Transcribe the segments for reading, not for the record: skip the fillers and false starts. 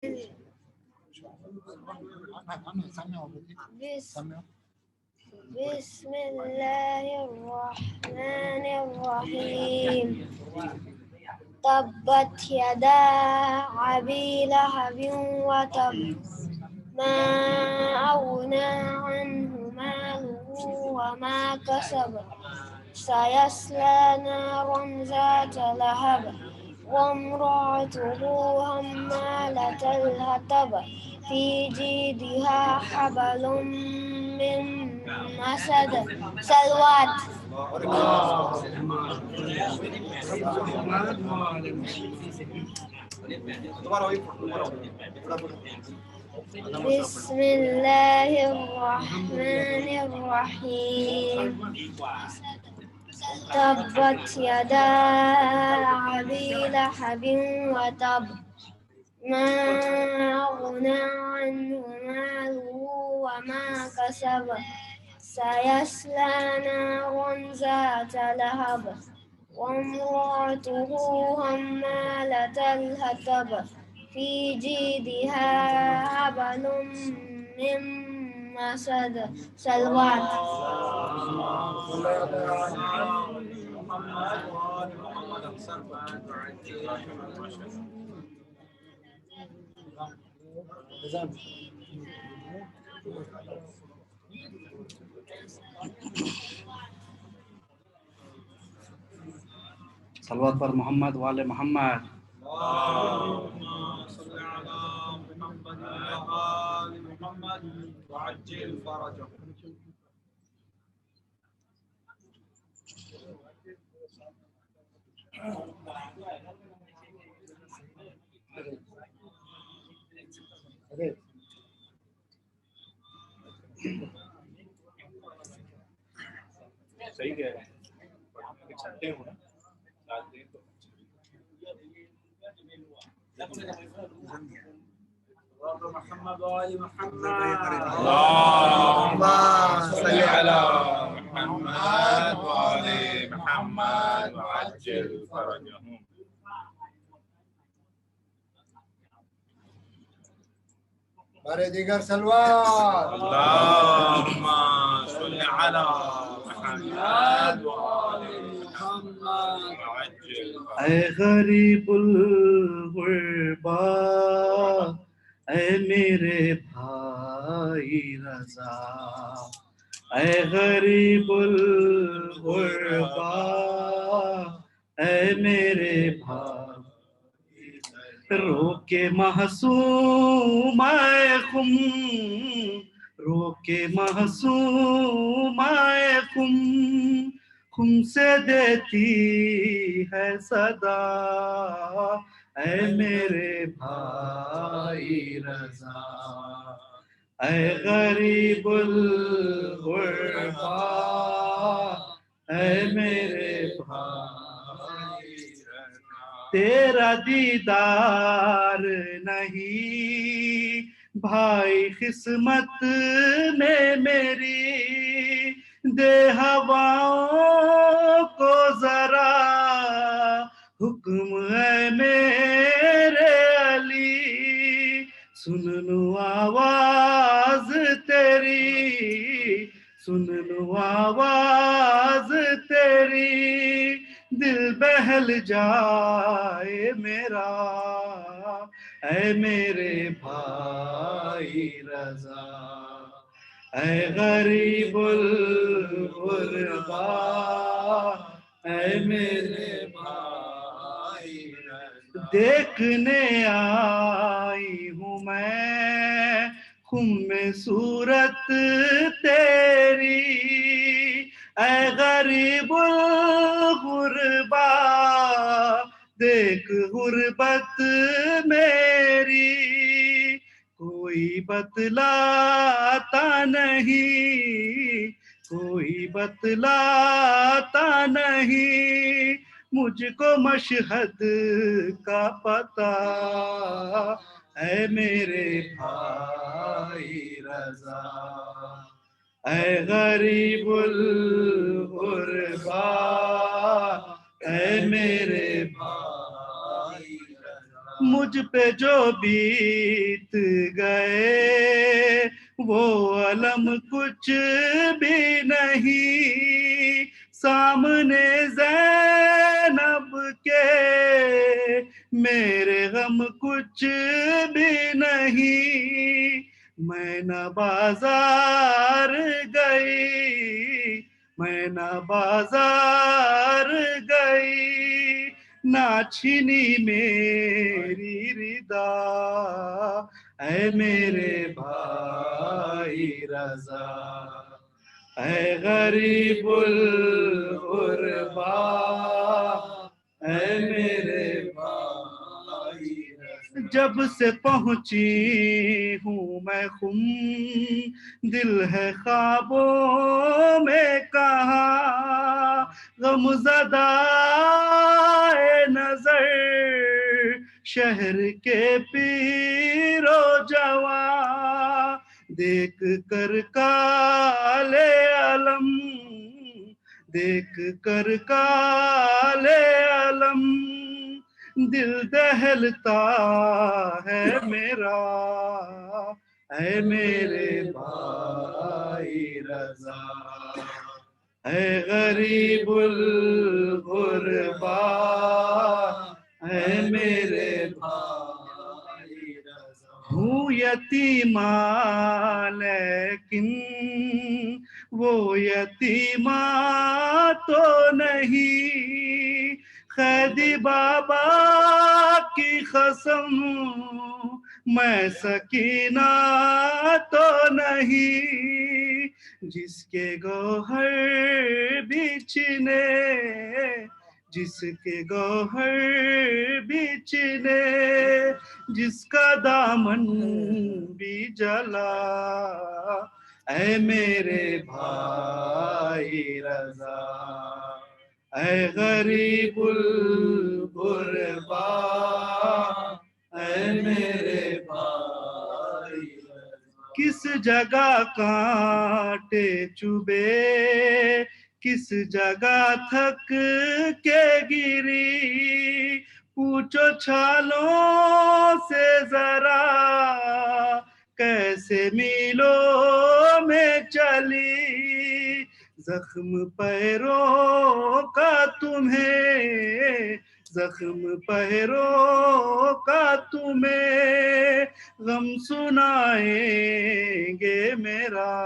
بسم الله الرحمن الرحيم تبت يدا أبي لهب وتب ما أغنى عنه ماله وما كسب سيصلى نارا ذات لهب وامرأته حمالة الحطب في جيدها حبل من مسد سلوات بسم الله الرحمن الرحيم تبت يدا أبي لهب وتب ما أغنى عنه ماله وما كسب سيصلى نارا ذات لهب وامرأته حمالة الحطب في جيدها حبل من مسد سلوات صلوات پر محمد والے محمد. اللهم صل على محمد وآل محمد وعجل فرجهم. صحیح کہہ رہے ہیں چھٹے ہوں نا محمد وآل محمد اللهم صل على محمد وآل محمد وعجل فرجهم. بارے دیگر سلوات. اللهم صل على محمد وآل محمد وعجل فرجهم. اے غریب الغربا اے میرے بھائی رضا اے غریب الغربا اے میرے بھائی رو کے محسوم اے خم رو کے محسوم اے خم خم سے دیتی ہے صدا اے میرے بھائی رضا اے غریب الغربا اے میرے بھائی رضا تیرا دیدار نہیں بھائی قسمت میں میری دے ہواؤں کو ذرا حکم ہے میرے علی سن لو آواز تیری سن لو آواز تیری دل بہل جائے میرا اے میرے بھائی رضا اے غریب الغربا اے میرے بھائی رضا دیکھنے آئی ہوں میں خم میں صورت تیری اے غریب الغربا دیکھ غربت میری کوئی بتلاتا نہیں کوئی بتلاتا نہیں مجھ کو مشہد کا پتہ اے میرے بھائی رضا اے غریب الغربا اے میرے بھائی رضا مجھ پہ جو بیت گئے وہ علم کچھ بھی نہیں، سامنے زینب کے میرے غم کچھ بھی نہیں، میں نہ بازار گئی، میں نہ بازار گئی، نہ چھینی میری ردا، اے میرے بھائی رضا، اے غریب الغربا، اے میرے بھائی رضا، جب سے پہنچی ہوں میں خم دل ہے خوابوں میں کہاں، غم زدہ نظر شہر کے پیر و جوان، دیکھ کر کالے علم، دیکھ کر کالے علم، دل دہلتا ہے میرا، اے میرے بھائی رضا، اے غریب الغربا، اے میرے بھائی رضا، ہوں یتیمہ لیکن وہ یتیمہ تو نہیں، قیدی بابا کی قسم میں سکینہ تو نہیں، جس کے گوہر بھی چھینے، جس کے گوہر بھی چھینے، جس کا دامن بھی جلا، اے میرے بھائی رضا، اے غریب الغربا، اے میرے بھائی رضا، کس جگہ کانٹے چبھے، کس جگہ تھک کے گری، پوچھو چھالوں سے ذرا کیسے میلوں میں چلی، زخم پیروں کا تمہیں، زخم پیروں کا تمہیں غم سنائیں گے میرا،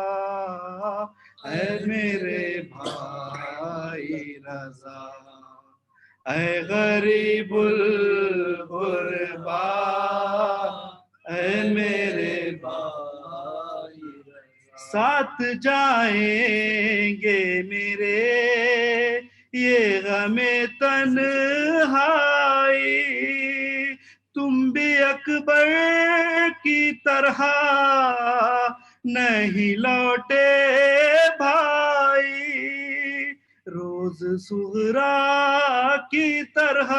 اے میرے بھائی رضا، اے غریب الغربا، اے میرے بھائی رضا، ساتھ جائیں گے میرے یہ غم تنہائی، تم بھی اکبر کی طرح نہیں لوٹے بھائی، روز صغرا کی طرح،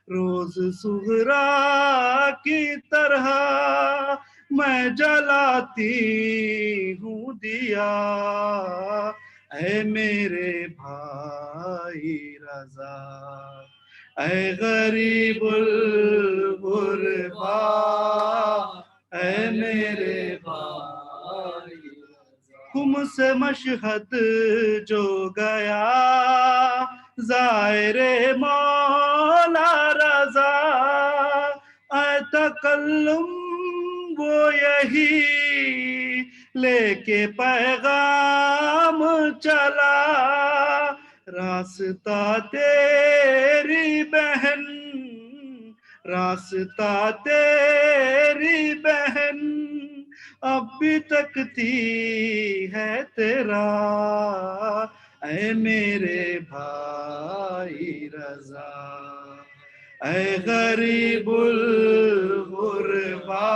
روز صغرا کی طرح میں جلاتی ہوں دیا، اے میرے بھائی رضا، اے غریب الغربا، اے میرے بھائی رضا، خم سے مشہد جو گیا زائر مولا رضا، اے تکلم وہ یہی لے کے پیغام چلا، راستہ تیری بہن، راستہ تیری بہن اب بھی تکتی ہے تیرا، اے میرے بھائی رضا، اے غریب الغربا،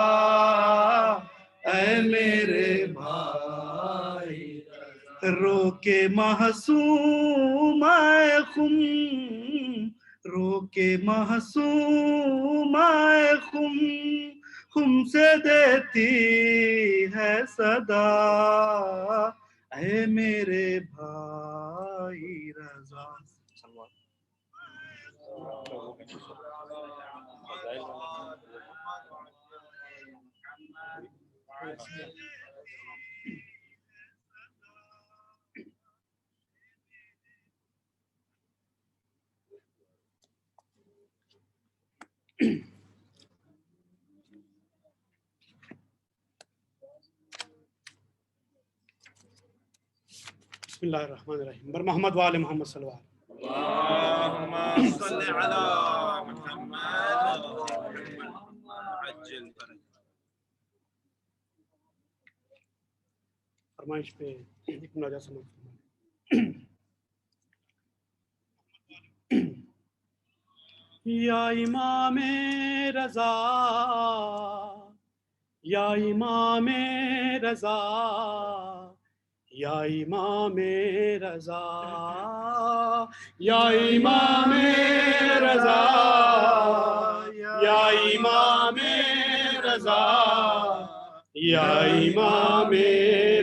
اے میرے بھائی رضا، رو کے محسوم آئے خم، رو کے محسوم آئے خم، خم سے دیتی ہے صدا، اے میرے بھائی رضا، بسم اللہ الرحمن الرحیم بر محمد وآل محمد صلی اللہ علیہ وسلم. اللهم صل على محمد وعجل فرجه. فرمائش پہ ایک مناجہ سمجھ. یا امام رضا یا امام رضا یا امام رضا یا امام رضا یا امام رضا یا امام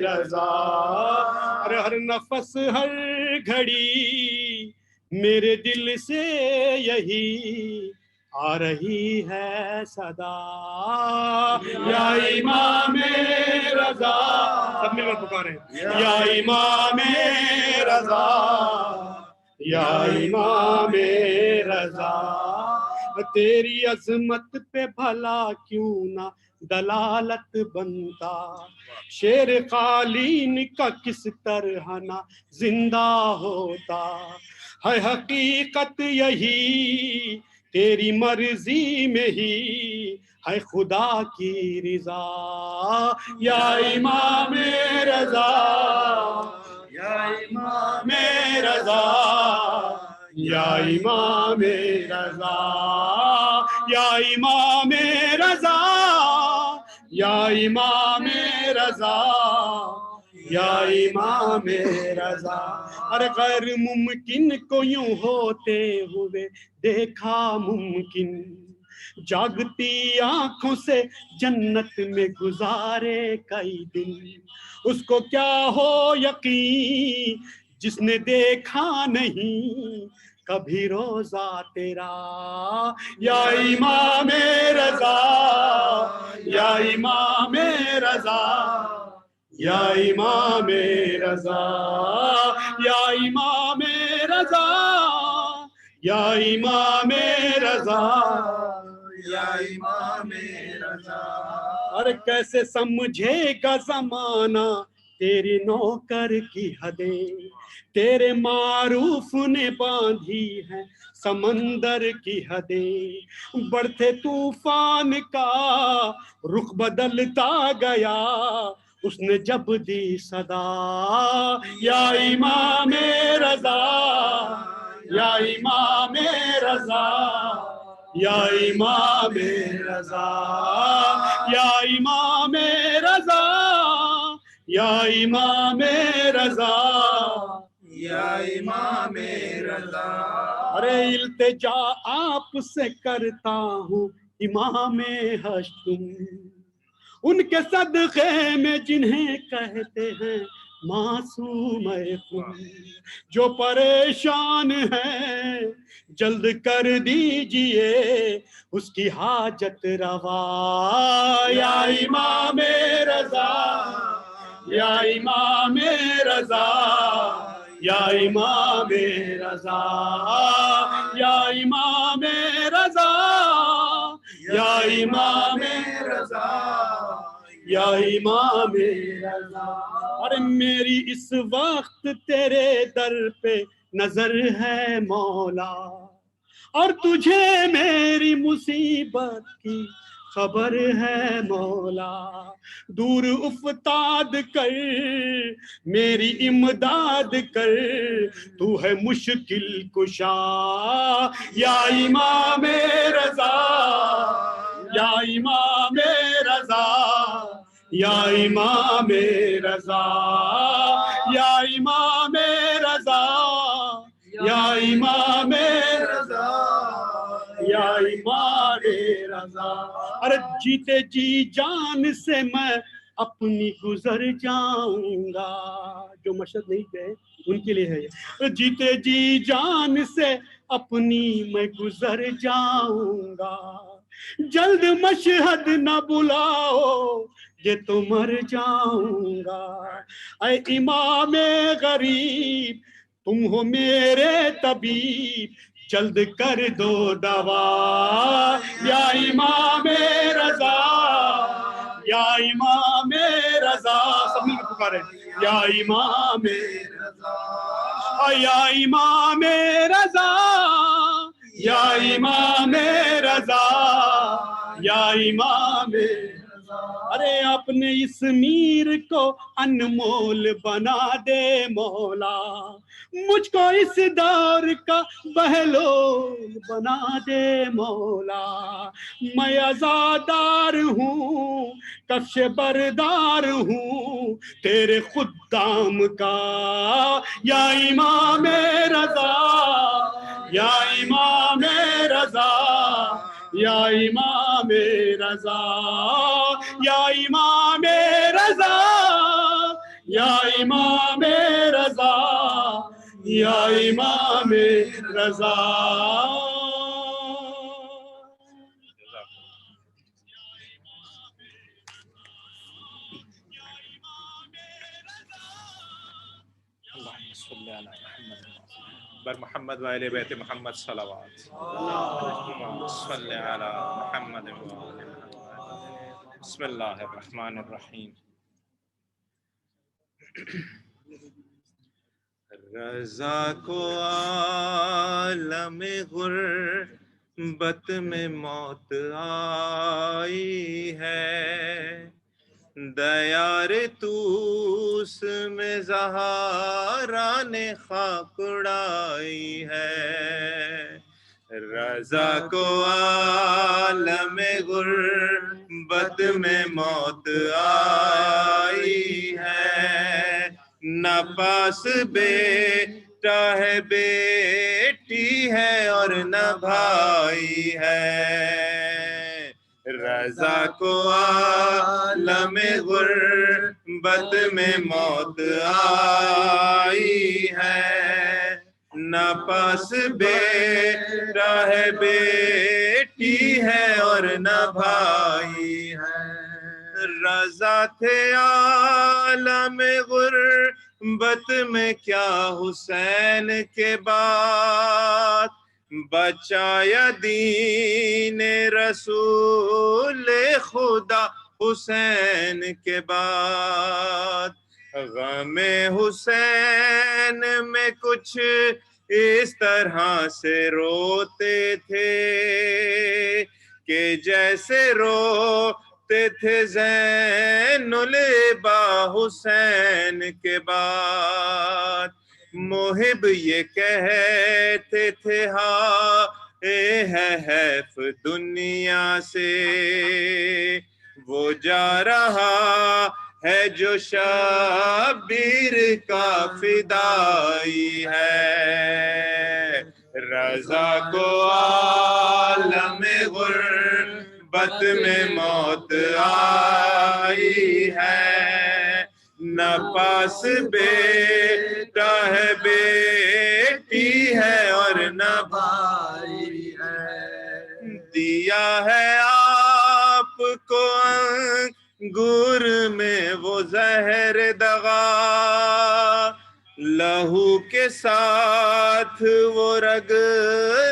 رضا. ہر نفس ہر گھڑی میرے دل سے یہی آ رہی ہے صدا. یا امام رضا سب مل کر پکارے یا امام رضا یا امام رضا. تیری عظمت پہ بھلا کیوں نہ دلالت بنتا، شیر قالین کا کس طرح نہ زندہ ہوتا. ہے حقیقت یہی تیری مرضی میں ہی ہے خدا کی رضا. یا امام رضا یا امام رضا یا امام رضا یا امام رضا یا امام رضا یا امام رضا. ارے غیر ممکن کو یوں ہوتے ہوئے دیکھا ممکن، جاگتی آنکھوں سے جنت میں گزارے کئی دن. اس کو کیا ہو یقین جس نے دیکھا نہیں کبھی روزہ تیرا. یا امام رضا یا امام رضا یا امام رضا یا امام رضا یا امام رضا یا امام رضا. اور کیسے سمجھے گا زمانہ تیری نوکر کی حدیں، تیرے معروف نے باندھی ہے سمندر کی حدیں. بڑھتے طوفان کا رخ بدلتا گیا اس نے جب دی صدا. یا امام رضا یا امام رضا یا امام رضا یا امام رضا یا امام رضا یا امام رضا. ارے التجا آپ سے کرتا ہوں امام ہشتم، ان کے صدقے میں جنہیں کہتے ہیں معصوم خم. جو پریشان ہے جلد کر دیجئے اس کی حاجت روا. یا امام رضا یا امام رضا یا امام رضا یا امام رضا یا امام رضا یا امام رضا. ارے میری اس وقت تیرے در پہ نظر ہے مولا، اور تجھے میری مصیبت کی خبر ہے مولا. دور افتاد کر میری امداد کر، تو ہے مشکل کشا. یا امام رضا یا امام رضا یا امام رضا یا امام رضا یا امام رضا یا امام رضا. ارے جیتے جی جان سے میں اپنی گزر جاؤں گا. جو مشہد نہیں گئے ان کے لیے ہے یہ. جیتے جی جان سے اپنی میں گزر جاؤں گا، جلد مشہد نہ بلاؤ یہ تو مر جاؤں گا. اے امام غریب تم ہو میرے طبیب جلد کر دو دوا. یا امام رضا یا امام رضا سب مل کے پکارے یا امام یا امام رضا یا امام رضا یا امام. ارے اپنے اس میر کو انمول بنا دے مولا مجھ کو اس دور کا بہلول بنا دے مولا. میں عزادار ہوں کفش بردار ہوں تیرے خدام کا. یا امام رضا یا امام رضا یا امام رضا یا امام رضا یا امام رضا یا امام رضا. بر محمد وآل بیت محمد صلوات. اللہم صلی علی محمد وآل محمد. بسم اللہ الرحمن الرحیم. رضا کو عالم غربت میں موت آئی ہے دیار توس میں زہارا نے خاک اڑائی ہے. رضا کو عالم غربت میں موت آئی ہے نہ پاس بیٹا ہے بیٹی ہے اور نہ بھائی ہے. رضا کو عالم غربت میں موت آئی ہے نہ پاس بیٹا ہے بیٹی ہے اور نہ بھائی ہے. رضا تھے عالم غربت میں کیا حسین کے بعد بچایا دین رسول خدا حسین کے بعد. غم حسین میں کچھ اس طرح سے روتے تھے کہ جیسے روتے تھے زین العبا حسین کے بعد. محب یہ کہتے تھے ہے حیف دنیا سے وہ جا رہا ہے جو شبیر کا فدائی ہے. رضا کو عالم غربت میں موت آئی ہے نہ پاس بیٹا ہے بیٹی ہے اور نہ بھائی ہے. دیا ہے آپ کو انگور میں وہ زہر دغا لہو کے ساتھ وہ رگ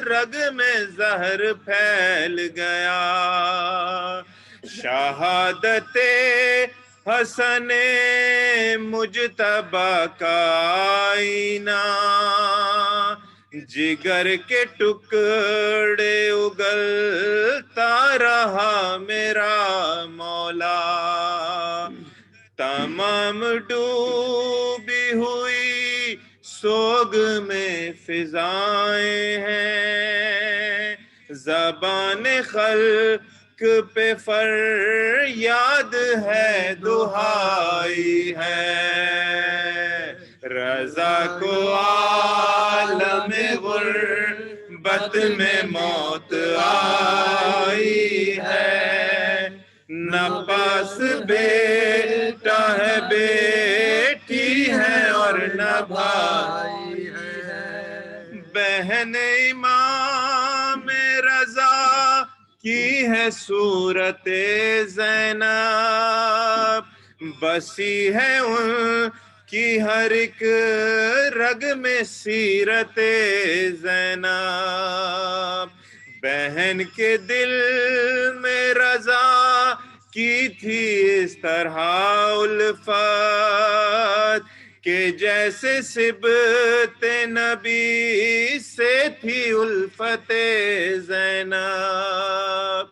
رگ میں زہر پھیل گیا. شہادت حسن مجتبی کا آئینہ جگر کے ٹکڑے اگلتا رہا میرا مولا. تمام ڈوبی ہوئی سوگ میں فضائیں ہیں زبان خلق پہ فریاد ہے دہائی ہے. رضا کو عالم غربت میں موت آئی ہے نہ پاس بیٹا ہے بیٹی ہے اور نہ بھائی ہے. بہن امام رضا کی ہے صورت زینب، بسی ہے ان کی ہر ایک رگ میں سیرت زینب، بہن کے دل میں رضا کی تھی اس طرح الفت کہ جیسے صبت نبی سے تھی الفت زینب،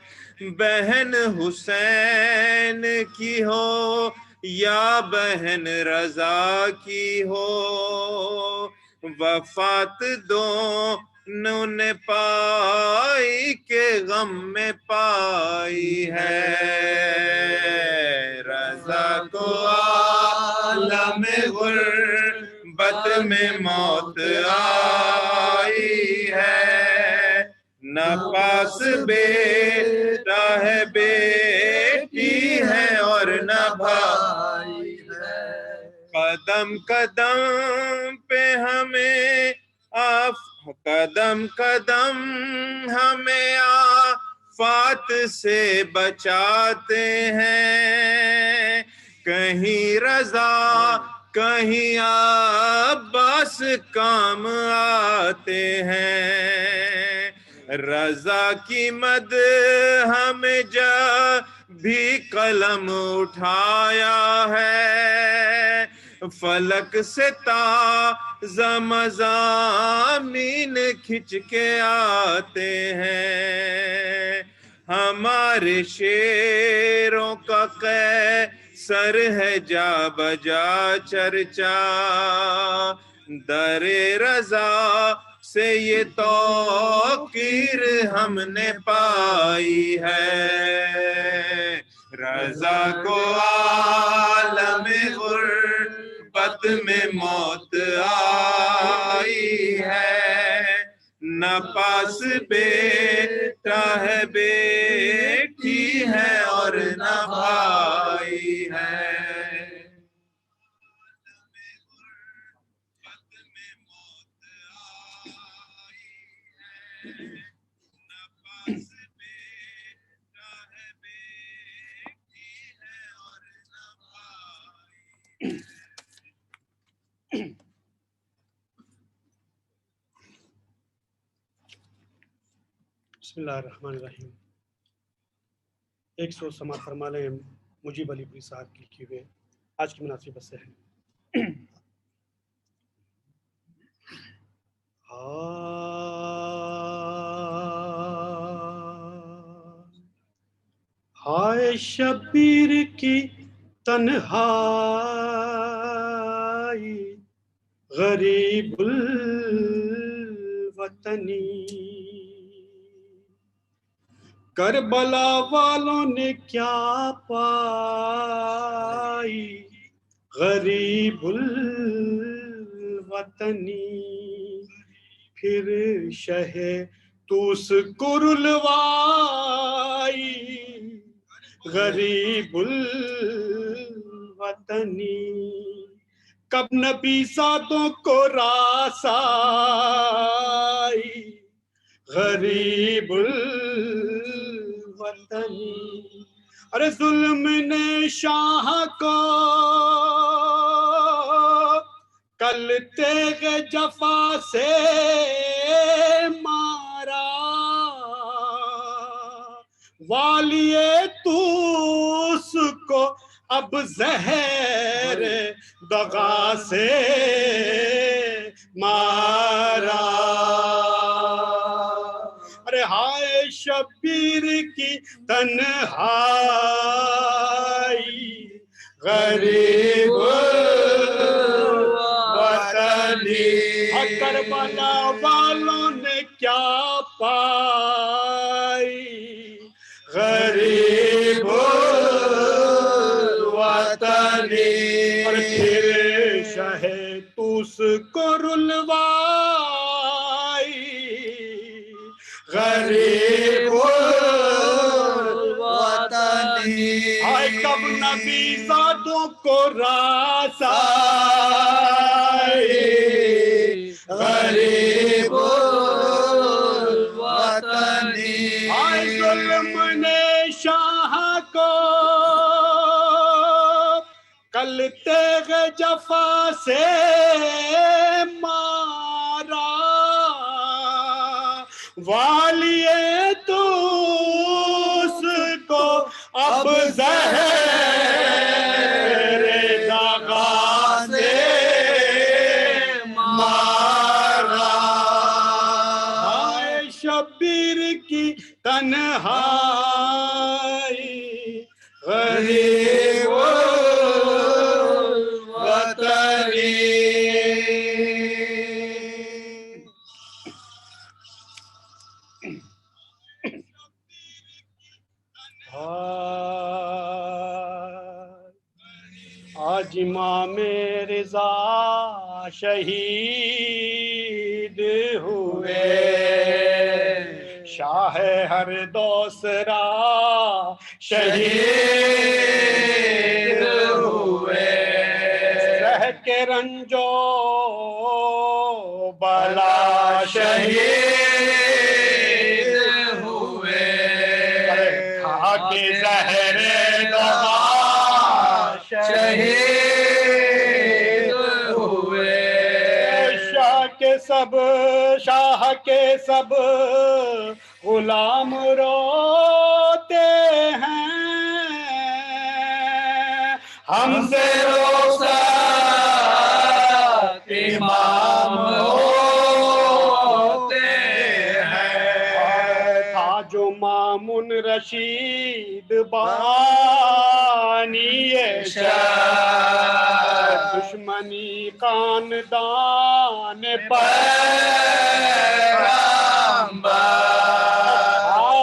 بہن حسین کی ہو یا بہن رضا کی ہو، وفات دونوں نے پائی کے غم میں پائی ہے، رضا کو عالم غربت میں موت آئی ہے، نہ پاس بیٹا ہے بیٹی ہے اور نہ بھائی ہے، قدم قدم پہ ہمیں قدم قدم ہمیں آفات سے بچاتے ہیں، کہیں رضا کہیں عباس کام آتے ہیں، رضا کی مد ہمیں جب بھی قلم اٹھایا ہے، فلک سے تازہ مضامین کھچ کے آتے ہیں، ہمارے شعروں کا قیصر ہے جا بجا چرچا، در رضا سے یہ توقیر ہم نے پائی ہے، رضا کو عالم غربت میں موت آئی ہے، نہ پاس بیٹا ہے بیٹی ہے اور نہ بھائی ہے، بسم اللہ الرحمن الرحیم۔ ایک سو سماعت فرما لیں مجیب علی پوری صاحب کی لکھی ہوئے آج کی مناسبت سے ہے۔ ہائے شبیر کی تنہائی غریب الوطنی، کربلا والوں نے کیا پائی غریب الوطنی، پھر شہ توس کو رلوائی غریب الوطنی، کب نبی زادوں کو راس آئی غریب الوطنی، ارے ظلم نے شاہ کو کل تیغ جفا سے مارا، والی توس کو اب زہر دغا سے مارا، ارے ہائے شبیر کی تنہائی غریب الوطنی، کربلا والوں نے کیا پائی غریب الوطنی، اور پھر شہ توس کو رلوائی غریب الوطنی، آئے کب نبی زادوں کو راس آئی غریب الوطنی، آئے ظلم چلتے گئے جفا سے مارا والی تو اس کو اب زہر دغا سے مارا شبیر کی تنہائی غریب الوطنی آج امام رضا شہید ہوئے شاہ ہر دوسرا شہید ہوئے سہ کے رنجو بلا شہید ہوئے کھا کے زہر دغا شہید ہوئے شاہ کے سب غلام روتے ہیں ہم سے رخصت امام ہوتے ہیں تھا جو مامون رشید بانی شہر دشمنی خاندان پیغمبر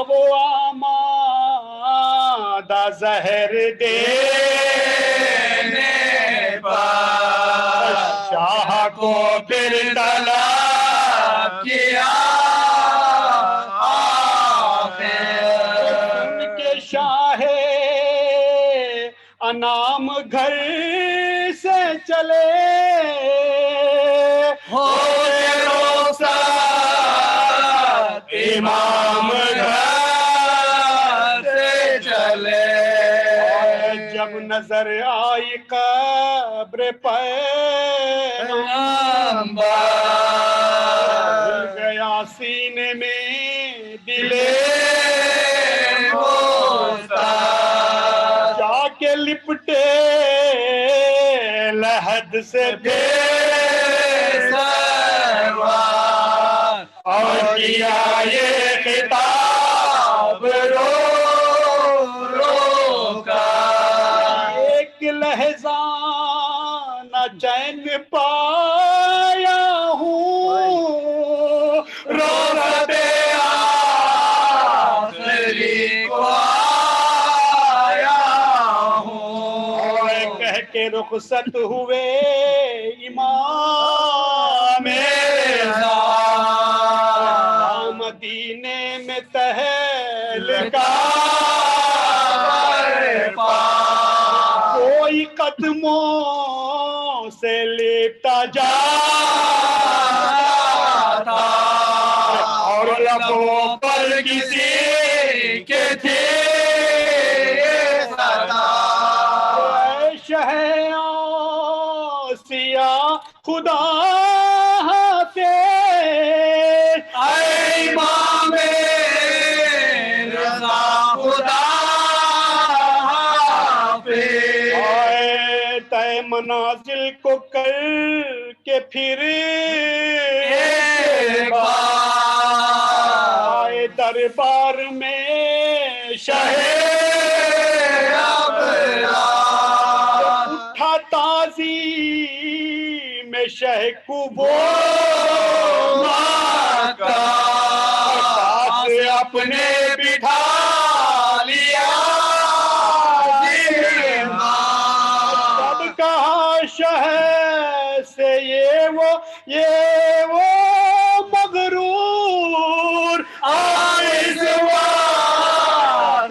وہ آمادہ زہر دینے پر شاہ کو پھر طلب کیا ان کے شاہ انام گھر سے چلے ہو امام گھر سے چلے جب نظر آئی قبر پیغمبر گیا سینے میں دلے جا کے لپٹے لحد سے اور کیا یہ خطاب رو رو کر ایک لحظہ نہ چین پایا ہوں روزتے آخری کو آیا ہوں کہہ کے رخصت ہوئے امام رضا مدینے میں تہلکا کوئی قدموں سے لیپتا جاتا اور لبوں پر کسی کے تھے شہ آسیہ خدا امام رضا خدا حافظ طے منازل کو کر کے پھر آئے دربار میں شاہ اٹھا تعظیم میں شہ کو وہ اپنے بٹھا لیا تب کہا شہر سے یہ وہ مغرور آئز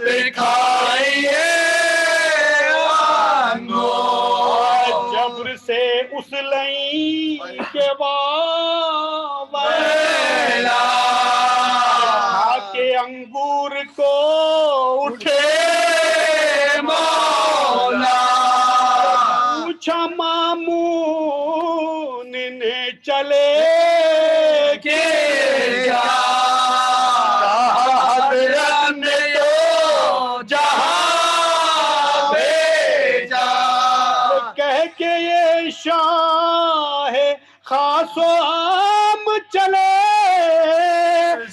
دکھائیے جبر سے اس لئی کے واویلا انگور کو اٹھے مولا چلے کہ کیا حضرت نے تو جہاں بھیجا، کہہ کے یہ شاہ خاص و عام چلے،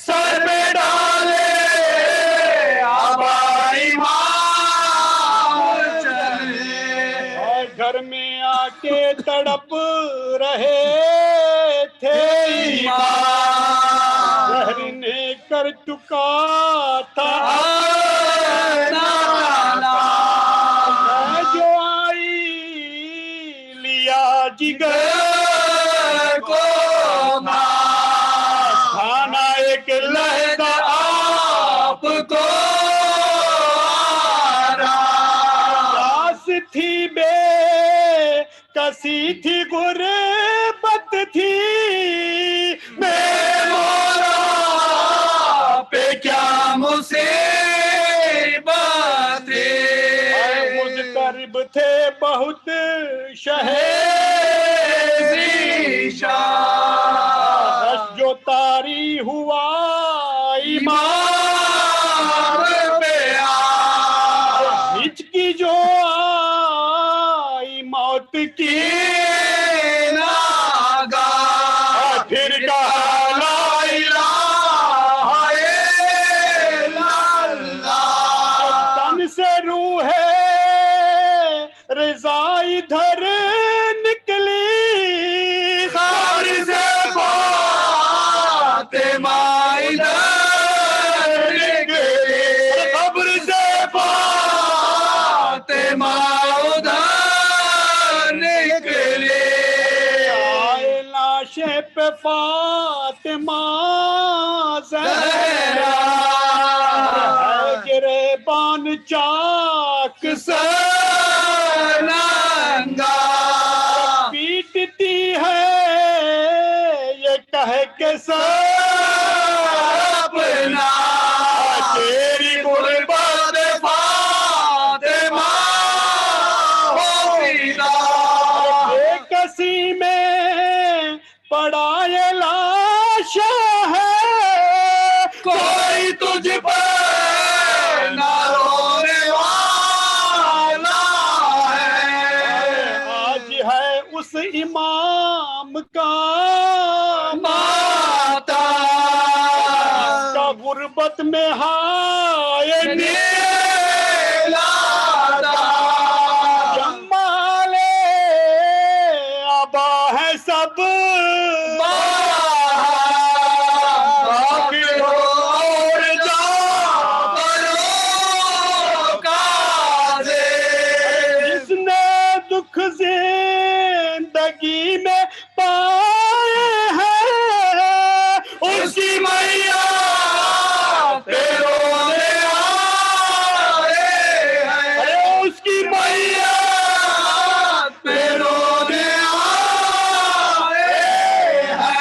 سر پہ ڈالے آبا امام چلے، اور گھر میں آ کے تڑپ رہے تھے ایمان، زہر نے کر چکا تھا میں جو آئی لیا جگر کو کھانا ایک لہجہ آپ کو آس تھی بے کسی تھی غربت تھی میرے مولا پہ کیا مصیبت تھی، مضطرب تھے بہت ذیشان، جو طاری ہوا ایمان پہ ہچکی جو آئی موت کی ناگاہ، پھر کہا لا الہ الا اللہ، تن سے روح رضا ادھر نکلی خبر سے فاطمہ ادھر نکلی، قبر سے فاطمہ ادھر نکلی، آئے لاشیں پہ فاطمہ زہرا گرے بان چاک سے ننگا پیٹتی ہے یہ کہہ کے اپنا تیری غربت فاطمہ ہو فدا، بے کسی میں پڑا یہ لاشا ہے کوئی تجھ پر نہ رونے والا ہے، آج ہے اس امام کا ماتم کا غربت میں ہائے نیلا جمال آبا ہے سب باقی ہو اور جا برو کازے، جس نے دکھ زندگی میں پائے ہیں اس کی میاں پہ رونے آئے ہیں، اس کی میاں پہ رونے آئے ہیں۔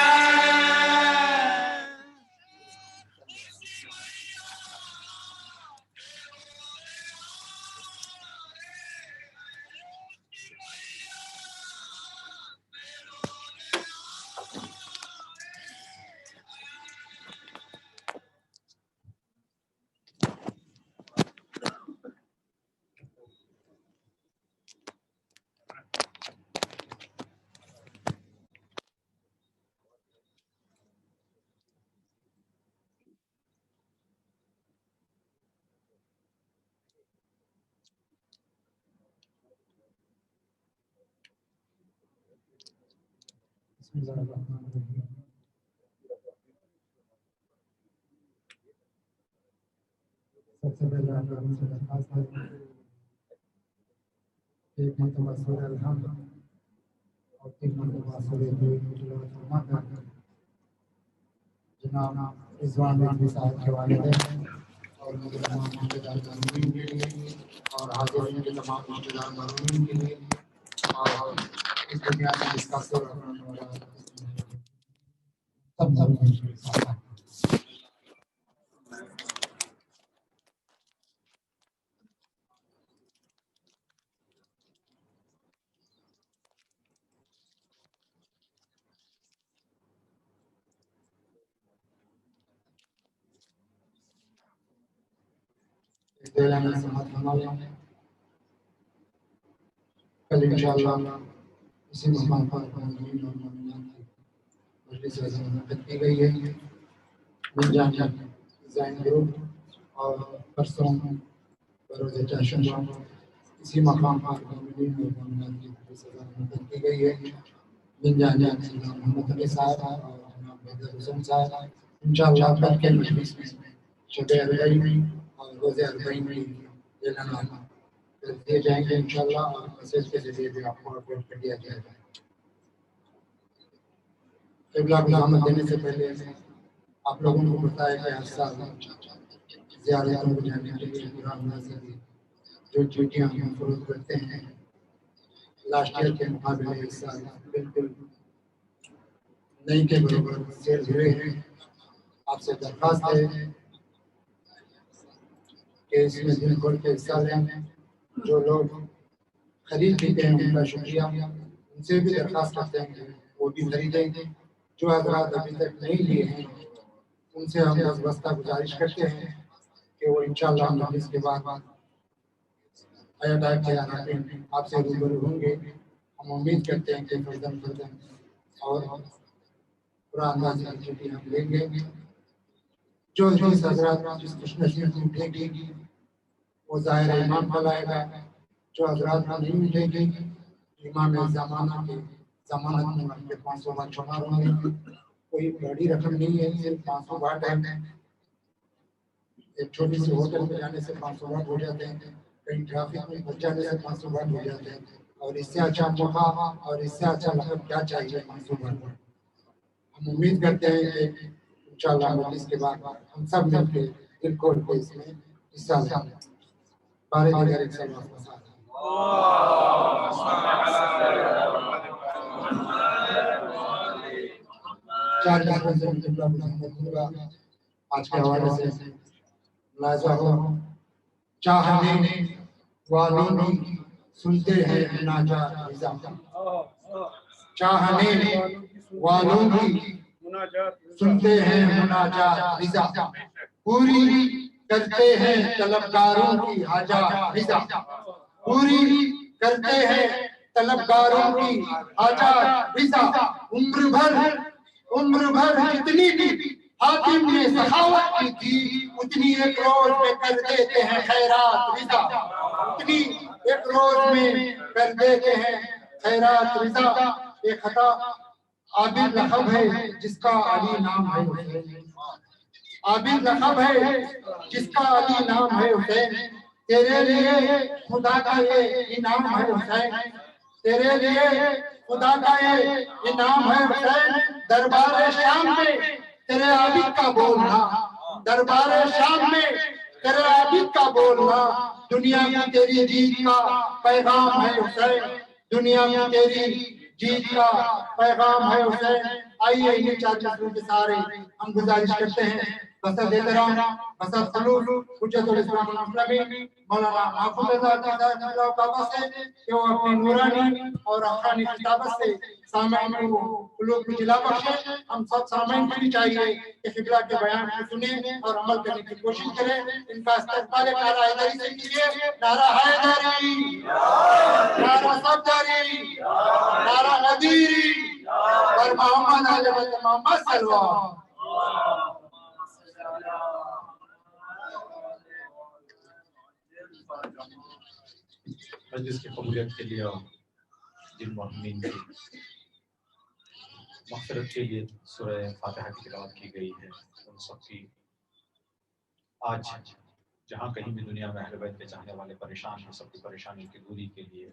سب سے پہلے آپ لوگوں سے درخواست ہے ایک مرتبہ سورہ الحمد اور 3 مرتبہ سورہ دوئی کی تلاوت فرما کر جناب رضوان رضوی صاحب کے والدین اور مجھے تمام رشتے دار معلومین کے لیے اور حاضرین کے تمام رشتے دار معلومین کے لیے اور اس دنیا میں جس کا سر رکھنے والا سب دلانا سماعت فرمائیں. کل انشاءاللہ اسی مقام پر مومنین اور مومنات کی مجلس منعقد کی گئی ہے. من جانب زائن گروپ اور پرسوں بروز چاشمہ اسی مقام پر مومنین اور مومنات کی مجلس منعقد کی گئی ہے. من جانب جناب محمد علی صاحب اور جناب بدر حسین صاحب انشاءاللہ کل کے مجلس میں شب اربعین اور روز اربعین کی اعلانات کر دیے جائیں گے انشاءاللہ، اور میسیج کے ذریعے بھی آپ کو اپڈیٹ کر دیا جائے گا. قبلہ کو زحمت دینے سے پہلے آپ لوگوں کو بتایا کہ ہر سال زیارتوں کو جانے کے لیے قرآن نازل جو ڈیوٹیاں ہم فروغ کرتے ہیں لاسٹ ایئر کے مقابلے اس سال بالکل نئی کے برابر سیل ہوئے ہیں. آپ سے درخواست ہے کہ اس میں دن کھول کے حصہ لیں. جو لوگ خرید لیتے ہیں ان کا شکریہ، ان سے بھی درخواست کرتے ہیں کہ وہ بھی خریدیں. جو حضرات ابھی تک نہیں لیے ہیں ان سے ہم وابستہ گزارش کرتے ہیں کہ وہ انشاءاللہ مجلس کے بعد آیات آپ سے روبرو ہوں گے. ہم امید کرتے ہیں کہ فردن اور قرآن نازل کی چھٹی ہم لیں گے. جو حضرات جس خوش نصیب اٹھے گی وہ ظاہر ایمان پلائے گا. جو حضرات نہیں اٹھے گی امام زمانہ کے ضمانت میں ان کے 500 بار شمار ہوں گے. کوئی بڑی رقم نہیں ہے، صرف 500 بار ہے. ایک چھوٹی سی ہوٹل میں جانے سے 500 بار ہو جاتے ہیں، کہیں ٹرافک میں پھنس جانے سے 500 بار ہو جاتے ہیں، اور اس سے اچھا موقع اور اس سے اچھا لقب کیا چاہیے 500 بار. ہم امید کرتے ہیں کہ انشاءاللہ مجلس کے بعد ہم سب مل کے دل کھول کے اس میں حصہ لیں. بارے دیگر ایک سال وقت ساتھ چار جہاں سے مطلب آج کے حوالے سے ملاحظہ ہو. چاہنے والوں کی سنتے ہیں مناجات رضا، چاہنے والوں کی سنتے ہیں مناجات رضا، پوری کرتے ہیں طلبگاروں کی حاجات رضا، پوری کرتے ہیں طلبگاروں کی حاجات رضا. عمر بھر جتنی بھی حاکم نے سخاوت کی تھی اتنی ایک روز میں کر دیتے ہیں خیرات رضا، اتنی ایک روز میں کر دیتے ہیں خیرات رضا. ایک خطا عابد لقب ہے جس کا علی نام ہے حسین، عابد لقب ہے جس کا علی نام ہے حسین. تیرے لیے خدا کا یہ انعام ہے حسین، تیرے لیے خدا کا یہ انعام ہے حسین. دربار شام میں تیرے عابد کا بولنا، دربار شام میں تیرے عابد کا بولنا دنیا کی تیری جیت کا پیغام ہے حسین، دنیا کی تیری جیت کا پیغام ہے حسین. آئیے یہ چار چیزوں کے سارے ہم گزارش کرتے ہیں بسط احترام، بسط سلوک حجت الاسلام المسلمین مولانا محفوظ رضا اللہ کعبہ سے کہ وہ اپنی نورانی اور روحانی خطابت سے سامعین کو قلوب میں جلا بخشے. ہم سب سامعین کو بھی چاہیے کہ قبلہ کے بیان کو سنیں اور عمل کرنے کی کوشش کریں. ان کا استقبال نعرہ حیدری سے کیجیے. نعرہ حیدری، نعرہ صفدری، نعرہ ندیری اور محمد علی محمد صلی اللہ. مجلس کی قبولیت کے لیے اور جن مؤمنین کی مغفرت کے لیے سورہ فاتحہ کی تلاوت کی گئی ہے ان سب کی آج جہاں کہیں بھی دنیا میں اہل بیت کے چاہنے والے پریشان ہیں، سب کی پریشانی کی دوری کے لیے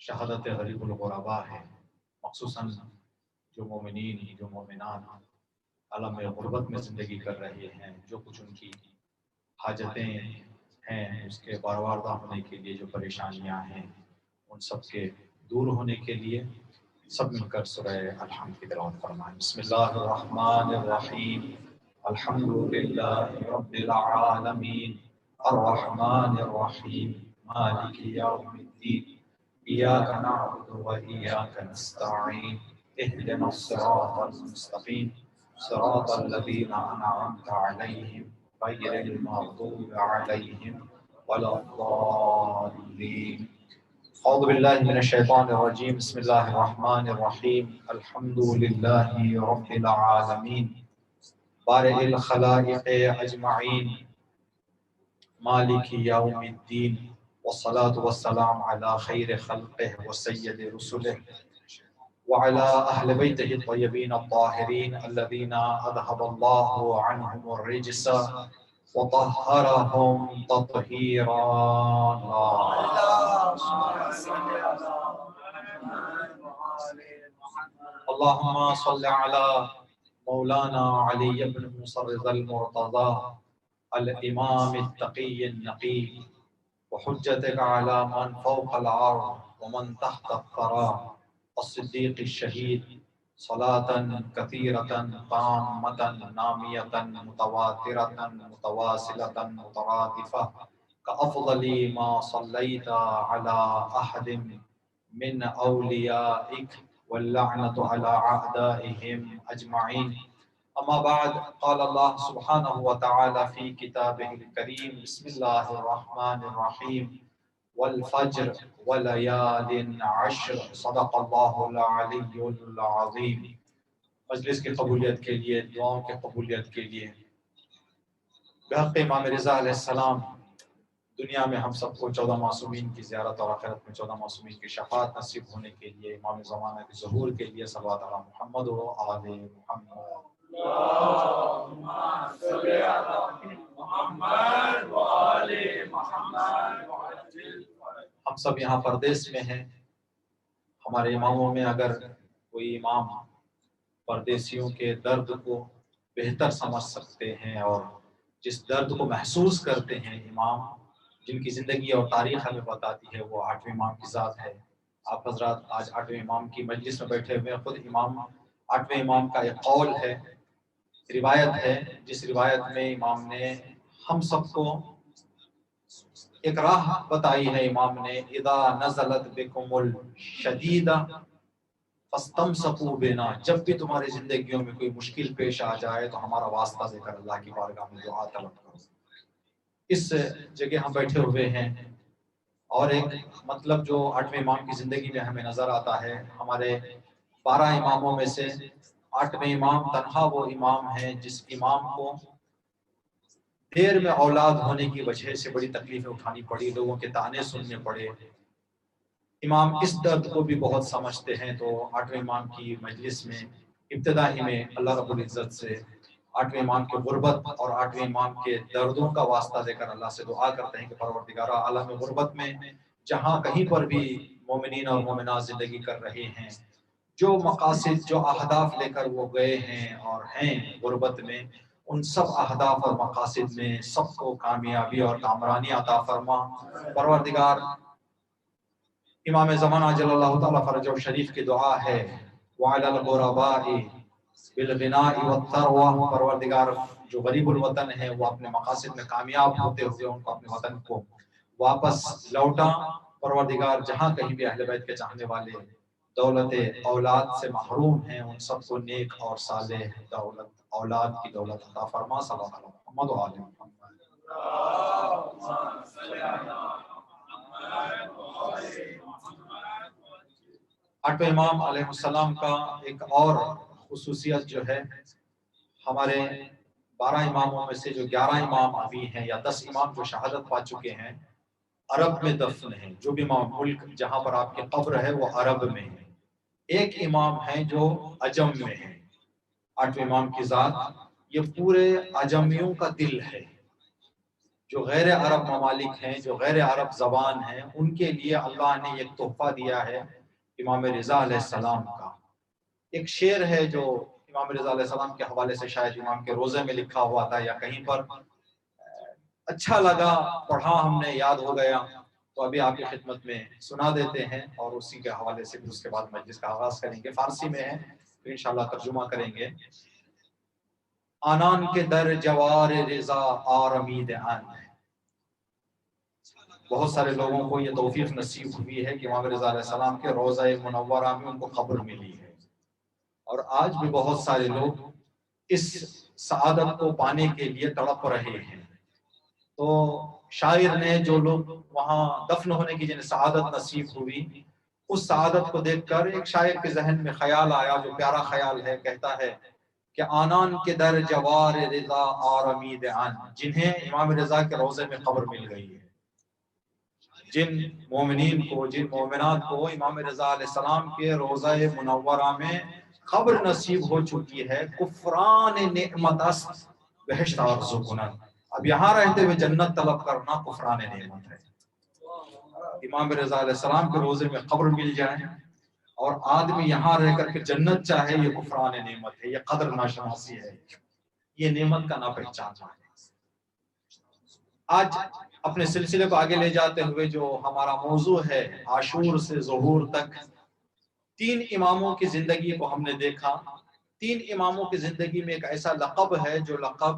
شہادت غریب الغرباء ہے. مخصوصاً جو مومنین جو مومنات عالم غربت میں زندگی کر رہے ہیں، جو کچھ ان کی حاجتیں ہیں اس کے باروردہ ہونے کے لیے جو پریشانیاں ہیں ان سب کے دور ہونے کے لیے سب مل کر سورہ الحمد کی تلاوت فرمائیں. بسم اللہ الرحمن الرحیم. الحمد للہ رب العالمین الرحمن الرحیم مالک یوم الدین ایاک نعبد و ایاک نستعین اهدنا الصراط المستقیم صراط الذین انعمت علیہم غير المغضوب عليهم ولا الضالين. أعوذ بالله من الشيطان الرجيم. بسم الله الرحمن الرحيم. الحمد لله رب العالمين بارئ الخلائق أجمعين مالك يوم الدين والصلاة والسلام على خير خلقه وسيد رسله وعلى أهل بيته الطيبين الطاهرين الذين أذهب الله عنهم الرجس وطهرهم تطهيرا. اللهم صل على مولانا علي بن موسى الرضا المرتضى الإمام التقي النقي وحجتك على من فوق العرض ومن تحت الثرى الصديق الشهيد صلاة كثيرة تامة نامية متواترة متواصلة مترادفة كأفضل ما صليت على أحد من أوليائك واللعنة على أعدائهم أجمعين. أما بعد، قال الله سبحانه وتعالى في كتابه الكريم: بسم الله الرحمن الرحيم والفجر وليال عشر صدق اللہ العلی العظیم. مجلس کی قبولیت کے لیے، دعاؤں کی قبولیت کے لیے بحق امام رضا علیہ السلام دنیا میں ہم سب کو 14 معصومین کی زیارت اور آخرت میں 14 معصومین کی شفاعت نصیب ہونے کے لیے امام زمانہ کے ظہور کے لیے صلوات علی محمد و آل محمد. اللهم صل على محمد وآل محمد. ہم سب یہاں پردیس میں ہیں. ہمارے اماموں میں اگر کوئی امام پردیسیوں کے درد کو بہتر سمجھ سکتے ہیں اور جس درد کو محسوس کرتے ہیں، امام جن کی زندگی اور تاریخ ہمیں بتاتی ہے، وہ 8ویں امام کی ذات ہے. آپ حضرات آج 8ویں امام کی مجلس میں بیٹھے ہوئے. خود امام 8ویں امام کا ایک قول ہے، روایت ہے، جس روایت میں امام نے ہم سب کو ایک راہ بتائی ہے. امام نے اذا نزلت بكم الشدیدہ فاستمسکوا بنا، جب بھی تمہاری زندگیوں میں کوئی مشکل پیش آ جائے تو ہمارا واسطہ دے کر اللہ کی بارگاہ میں دعا طلب کرو. اس جگہ ہم بیٹھے ہوئے ہیں اور ایک مطلب جو 8ویں امام کی زندگی میں ہمیں نظر آتا ہے، ہمارے 12 اماموں میں سے 8ویں امام تنہا وہ امام ہیں جس امام کو دیر میں اولاد ہونے کی وجہ سے بڑی تکلیفیں اٹھانی پڑی، لوگوں کے طعنے سننے پڑے. امام اس درد کو بھی بہت سمجھتے ہیں. تو 8ویں امام کی مجلس میں ابتدا ہی میں اللہ رب العزت سے 8ویں امام کے غربت اور 8ویں امام کے دردوں کا واسطہ دے کر اللہ سے دعا کرتے ہیں کہ پروردگارہ، عالم غربت میں جہاں کہیں پر بھی مومنین اور مومنات زندگی کر رہے ہیں، جو مقاصد جو اہداف لے کر وہ گئے ہیں اور ہیں غربت میں، ان سب اہداف اور مقاصد میں سب کو کامیابی اور کامرانی عطا فرما. پروردگار، امام زمانہ جل اللہ تعالیٰ فرجہ شریف کی دعا ہے وعلی الغرباء بالغناء والثروہ، پروردگار جو غریب الوطن ہے وہ اپنے مقاصد میں کامیاب ہوتے ہوئے ان کو اپنے وطن کو واپس لوٹا. پروردگار جہاں کہیں بھی اہل بیت کے چاہنے والے دولت اولاد سے محروم ہیں، ان سب کو نیک اور صالح دولت اولاد کی دولت عطا فرما. صلی اللہ علیہ محمد و آل محمد. آٹھویں امام علیہ السلام کا ایک اور خصوصیت جو ہے، ہمارے 12 اماموں میں سے جو 11 امام ابھی ہیں یا 10 امام جو شہادت پا چکے ہیں، عرب میں دفن ہیں. جو بھی ملک جہاں پر آپ کی قبر ہے وہ عرب میں ہے. ایک امام ہے جو عجم میں ہے. 8ویں امام کی ذات یہ پورے عجمیوں کا دل ہے. جو غیر عرب ممالک ہیں، جو غیر عرب زبان ہیں، ان کے لیے اللہ نے ایک تحفہ دیا ہے امام رضا علیہ السلام کا. ایک شعر ہے جو امام رضا علیہ السلام کے حوالے سے شاید امام کے روزے میں لکھا ہوا تھا یا کہیں پر، اچھا لگا، پڑھا ہم نے، یاد ہو گیا، تو ابھی آپ کی خدمت میں سنا دیتے ہیں اور اسی کے حوالے سے اس کے بعد مجلس کا آغاز کریں گے. فارسی میں ہے تو انشاءاللہ ترجمہ کریں گے. آنان کے در جوار رضا آرمید ان، بہت سارے لوگوں کو یہ توفیق نصیب ہوئی ہے کہ امام رضا علیہ السلام کے روضہ منورہ میں ان کو قبر ملی ہے، اور آج بھی بہت سارے لوگ اس سعادت کو پانے کے لیے تڑپ رہے ہیں۔ تو شاعر نے جو لوگ وہاں دفن ہونے کی جنہیں سعادت نصیب ہوئی، اس سعادت کو دیکھ کر ایک شاعر کے ذہن میں خیال آیا، جو پیارا خیال ہے، کہتا ہے کہ آنان کے در جوار رضا آرمید ان، جنہیں امام رضا کے روضے میں قبر مل گئی ہے، جن مومنین کو، جن مومنات کو امام رضا علیہ السلام کے روضہ منورہ میں قبر نصیب ہو چکی ہے، کفران نعمت است بہشت آرزو کنن، اب یہاں رہتے ہوئے جنت طلب کرنا کفران نعمت ہے۔ امام رضا علیہ السلام کے روضے میں قبر مل جائے اور آدمی یہاں رہ کر کے جنت چاہے، یہ کفران نعمت ہے، یہ قدر ناشناسی ہے، یہ نعمت کا ناپہچاننا ہے۔ آج اپنے سلسلے کو آگے لے جاتے ہوئے جو ہمارا موضوع ہے، عاشور سے ظہور تک 3 اماموں کی زندگی کو ہم نے دیکھا۔ 3 اماموں کی زندگی میں ایک ایسا لقب ہے جو لقب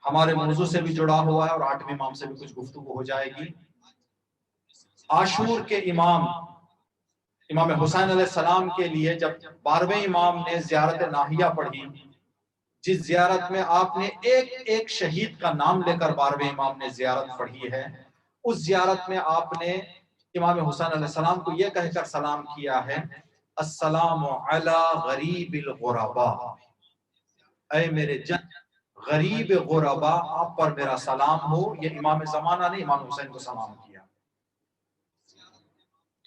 ہمارے موضوع سے بھی جڑا ہوا ہے، اور 8ویں امام سے بھی کچھ گفتگو ہو جائے گی۔ عاشور کے امام امام حسین علیہ السلام کے لیے جب 12ویں امام نے زیارت ناہیہ پڑھی، جس زیارت میں آپ نے ایک ایک شہید کا نام لے کر 12ویں امام نے زیارت پڑھی ہے، اس زیارت میں آپ نے امام حسین علیہ السلام کو یہ کہہ کر سلام کیا ہے، السلام علی غریب الغرباء، اے میرے جن غریب غرباء آپ پر میرا سلام ہو۔ یہ امام زمانہ نے امام حسین کو سلام کیا۔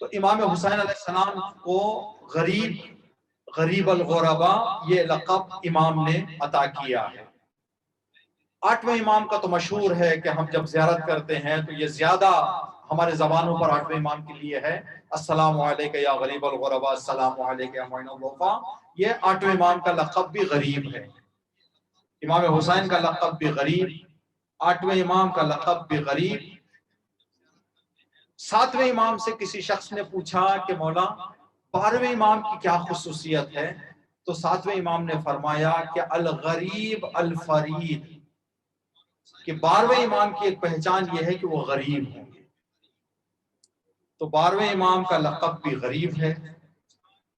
تو امام حسین علیہ السلام کو غریب الغرباء یہ لقب امام نے عطا کیا ہے۔ 8ویں امام کا تو مشہور ہے کہ ہم جب زیارت کرتے ہیں تو یہ زیادہ ہمارے زبانوں پر 8ویں امام کے لیے ہے، السلام علیکہ یا غریب الغرباء، السلام علیکہ یا معین الضعفاء۔ یہ 8ویں امام کا لقب بھی غریب ہے، امام حسین کا لقب بھی غریب، 8ویں امام کا لقب بھی غریب۔ 7ویں امام سے کسی شخص نے پوچھا کہ مولا 12ویں امام کی کیا خصوصیت ہے؟ تو 7ویں امام نے فرمایا کہ الغریب الفرید، کہ 12ویں امام کی ایک پہچان یہ ہے کہ وہ غریب ہوں گے۔ تو 12ویں امام کا لقب بھی غریب ہے،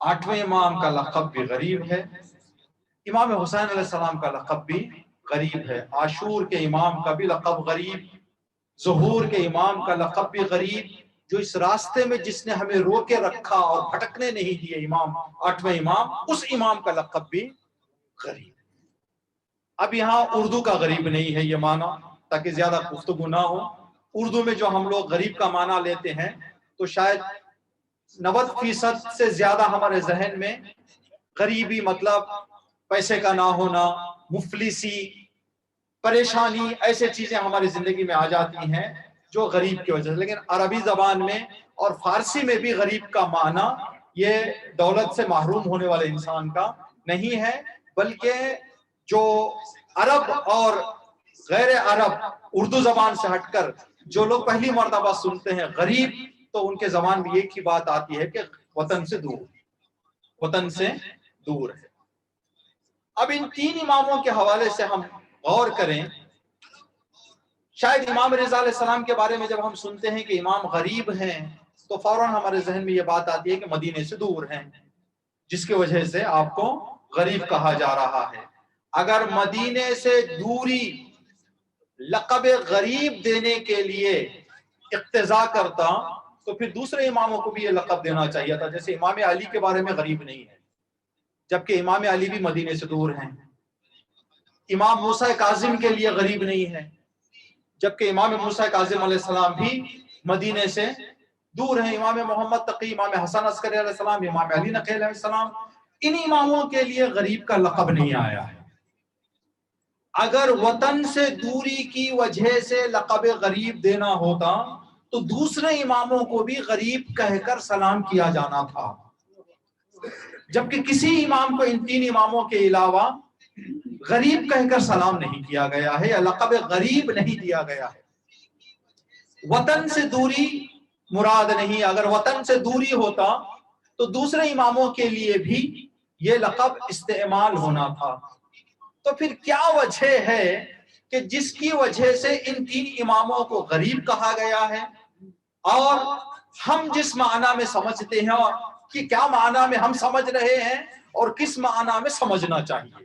8ویں امام کا لقب بھی غریب ہے، امام حسین علیہ السلام کا لقب بھی غریب ہے۔ عاشور کے امام کا بھی لقب غریب، ظہور کے امام کا لقب بھی غریب، جو اس راستے میں جس نے ہمیں روکے رکھا اور بھٹکنے نہیں دیے امام 8ویں امام، اس امام کا لقب بھی غریب۔ اب یہاں اردو کا غریب نہیں ہے یہ معنی، تاکہ زیادہ گفتگو نہ ہو۔ اردو میں جو ہم لوگ غریب کا معنی لیتے ہیں تو شاید 90% سے زیادہ ہمارے ذہن میں غریبی مطلب پیسے کا نہ ہونا، مفلسی، پریشانی، ایسے چیزیں ہماری زندگی میں آ جاتی ہیں جو غریب کی وجہ سے۔ لیکن عربی زبان میں اور فارسی میں بھی غریب کا معنی یہ دولت سے محروم ہونے والے انسان کا نہیں ہے، بلکہ جو عرب اور غیر عرب اردو زبان سے ہٹ کر جو لوگ پہلی مرتبہ سنتے ہیں غریب، تو ان کے زبان میں ایک ہی بات آتی ہے کہ وطن سے دور، وطن سے دور ہے۔ اب ان 3 اماموں کے حوالے سے ہم غور کریں۔ شاید امام رضا علیہ السلام کے بارے میں جب ہم سنتے ہیں کہ امام غریب ہیں تو فوراً ہمارے ذہن میں یہ بات آتی ہے کہ مدینے سے دور ہیں، جس کی وجہ سے آپ کو غریب کہا جا رہا ہے۔ اگر مدینے سے دوری لقب غریب دینے کے لیے اقتضا کرتا تو پھر دوسرے اماموں کو بھی یہ لقب دینا چاہیے تھا، جیسے امام علی کے بارے میں غریب نہیں ہے، جبکہ امام علی بھی مدینے سے دور ہیں۔ امام موسیٰ کاظم کے لیے غریب نہیں ہے، جبکہ امام موسیٰ کاظم علیہ السلام بھی مدینے سے دور ہیں۔ امام محمد تقی، امام حسن عسکری علیہ السلام، امام علی نقی علیہ السلام، ان اماموں کے لیے غریب کا لقب نہیں آیا ہے۔ اگر وطن سے دوری کی وجہ سے لقب غریب دینا ہوتا تو دوسرے اماموں کو بھی غریب کہہ کر سلام کیا جانا تھا، جبکہ کسی امام کو ان 3 اماموں کے علاوہ غریب کہہ کر سلام نہیں کیا گیا ہے، یا لقب غریب نہیں دیا گیا ہے۔ وطن سے دوری مراد نہیں، اگر وطن سے دوری ہوتا تو دوسرے اماموں کے لیے بھی یہ لقب استعمال ہونا تھا۔ تو پھر کیا وجہ ہے کہ جس کی وجہ سے ان 3 اماموں کو غریب کہا گیا ہے، اور ہم جس معنی میں سمجھتے ہیں اور کہ کیا معنی میں ہم سمجھ رہے ہیں اور کس معنی میں سمجھنا چاہیے؟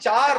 4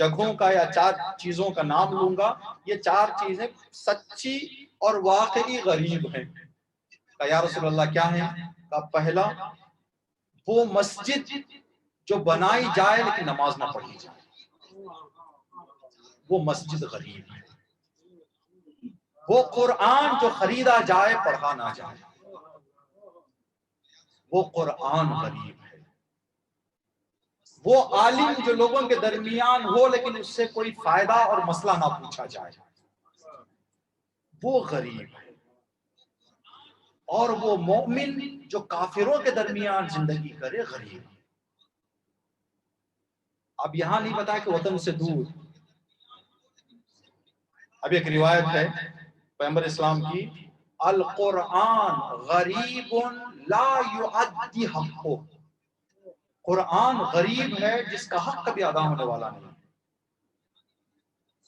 جگہوں کا یا 4 چیزوں کا نام لوں گا. یہ 4 چیزیں سچی اور واقعی غریب ہیں. کہا یا رسول اللہ کیا ہے؟ کہا پہلا وہ مسجد جو بنائی جائے لیکن نماز نہ پڑھی جائے، وہ مسجد غریب ہے. وہ قرآن جو خریدا جائے پڑھا نہ جائے، وہ قرآن غریب ہے. وہ عالم جو لوگوں کے درمیان ہو لیکن اس سے کوئی فائدہ اور مسئلہ نہ پوچھا جائے، وہ غریب ہے. اور وہ مومن جو کافروں کے درمیان زندگی کرے غریب. اب یہاں نہیں بتایا کہ وطن سے دور. اب ایک روایت ہے پیغمبر اسلام کی، القرآن غریب لا یعدی حقہ. قرآن غریب ہے جس کا حق کبھی ادا ہونے والا نہیں.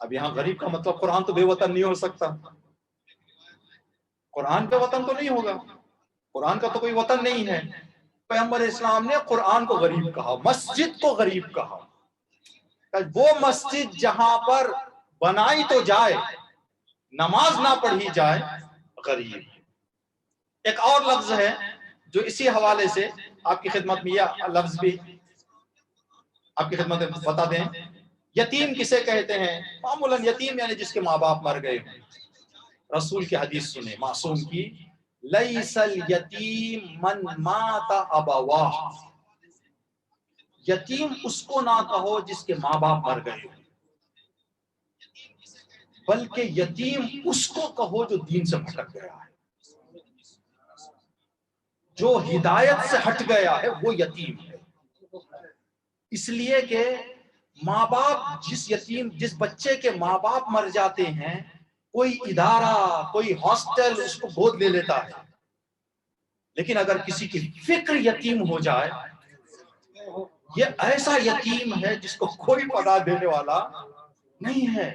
اب یہاں غریب کا مطلب قرآن تو بے وطن نہیں ہو سکتا. قرآن پہ وطن تو نہیں ہوگا، قرآن کا تو کوئی وطن نہیں ہے. پیغمبر اسلام نے قرآن کو غریب کہا، مسجد کو غریب کہا. وہ مسجد جہاں پر بنائی تو جائے نماز نہ پڑھی جائے غریب. ایک اور لفظ ہے جو اسی حوالے سے آپ کی خدمت میں، یہ لفظ بھی آپ کی خدمت میں بتا دیں. یتیم کسے کہتے ہیں؟ معمولاً یتیم یعنی جس کے ماں باپ مر گئے ہوں. رسول کی حدیث سنیں معصوم کی، لیس الیتیم من مات ابواہ. یتیم اس کو نہ کہو جس کے ماں باپ مر گئے ہوں، بلکہ یتیم اس کو کہو جو دین سے بھٹک گیا ہے، جو ہدایت سے ہٹ گیا ہے، وہ یتیم ہے. اس لیے کہ ماں باپ جس بچے کے ماں باپ مر جاتے ہیں، کوئی ادارہ کوئی ہاسٹل اس کو گود لے لیتا ہے. لیکن اگر کسی کی فکر یتیم ہو جائے، یہ ایسا یتیم ہے جس کو کوئی پناہ دینے والا نہیں ہے.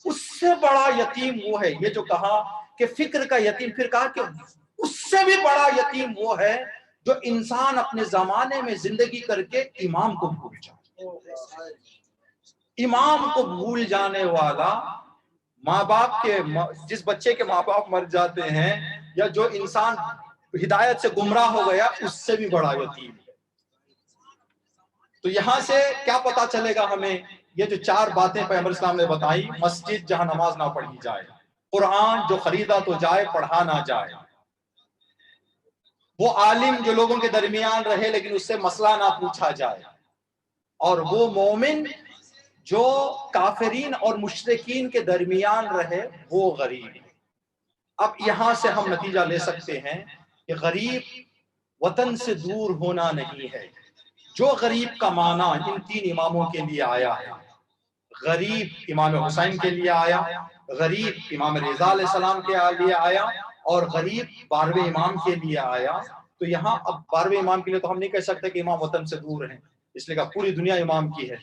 اس سے بڑا یتیم وہ ہے. یہ جو کہا کہ فکر کا یتیم، پھر کہا کہ اس سے بھی بڑا یتیم وہ ہے جو انسان اپنے زمانے میں زندگی کر کے امام کو بھول جائے. امام کو بھول جانے والا، ماں باپ کے جس بچے کے ماں باپ مر جاتے ہیں یا جو انسان ہدایت سے گمراہ ہو گیا، اس سے بھی بڑا یتیم ہے. تو یہاں سے کیا پتا چلے گا ہمیں؟ یہ جو 4 باتیں پیغمبر اسلام نے بتائی، مسجد جہاں نماز نہ پڑھی جائے، قرآن جو خریدا تو جائے پڑھا نہ جائے، وہ عالم جو لوگوں کے درمیان رہے لیکن اس سے مسئلہ نہ پوچھا جائے، اور وہ مومن جو کافرین اور مشرکین کے درمیان رہے، وہ غریب ہے. اب یہاں سے ہم نتیجہ لے سکتے ہیں کہ غریب وطن سے دور ہونا نہیں ہے. جو غریب کا معنی ان 3 اماموں کے لیے آیا ہے، غریب امام حسین کے لیے آیا، غریب امام رضا علیہ السلام کے لیے آیا، اور غریب 12ویں امام کے لیے آیا. تو یہاں اب 12ویں امام کے لیے تو ہم نہیں کہہ سکتے کہ امام وطن سے دور ہیں، اس لیے کہ پوری دنیا امام کی ہے.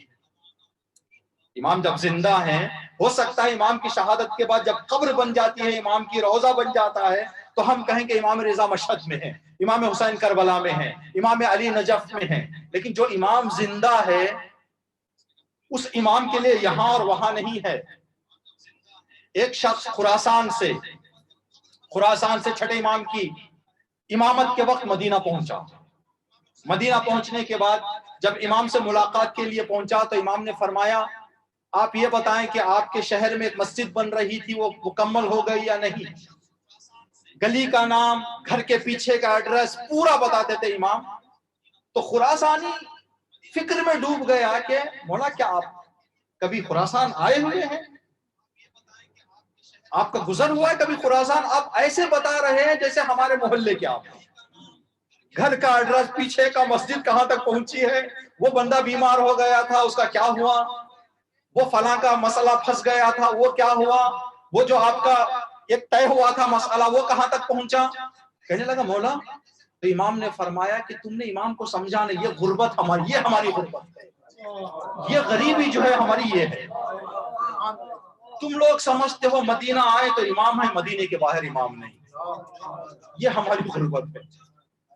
امام جب زندہ ہیں، ہو سکتا ہے امام کی شہادت کے بعد جب قبر بن جاتی ہے، امام کی روضہ بن جاتا ہے، تو ہم کہیں کہ امام رضا مشہد میں ہیں، امام حسین کربلا میں ہیں، امام علی نجف میں ہیں. لیکن جو امام زندہ ہے اس امام کے لیے یہاں اور وہاں نہیں ہے. ایک شخص خراسان سے چھٹے امام کی امامت کے وقت مدینہ پہنچا. مدینہ پہنچنے کے بعد جب امام سے ملاقات کے لیے پہنچا تو امام نے فرمایا، آپ یہ بتائیں کہ آپ کے شہر میں ایک مسجد بن رہی تھی، وہ مکمل ہو گئی یا نہیں؟ گلی کا نام، گھر کے پیچھے کا ایڈریس پورا بتاتے تھے امام. تو خراسانی فکر میں ڈوب گیا کہ مولا کیا آپ کبھی خراسان آئے ہوئے ہیں؟ آپ کا گزر ہوا ہے کبھی خراسان؟ آپ ایسے بتا رہے ہیں جیسے ہمارے محلے کے آپ. گھر کا ایڈریس، پیچھے کا مسجد کہاں تک پہنچی ہے، وہ بندہ بیمار ہو گیا تھا اس کا کیا ہوا، وہ فلاں کا مسئلہ پھنس گیا تھا وہ کیا ہوا، وہ جو آپ کا ایک طے ہوا تھا مسئلہ وہ کہاں تک پہنچا. کہنے لگا مولا، تو امام نے فرمایا کہ تم نے امام کو سمجھا نہیں، یہ غربت ہماری، یہ ہماری غربت ہے، یہ غریبی جو ہے ہماری یہ ہے. تم لوگ سمجھتے ہو مدینہ آئے تو امام ہے، مدینے کے باہر امام نہیں، یہ ہماری غربت ہے،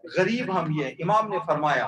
غریب ہم یہ. امام نے فرمایا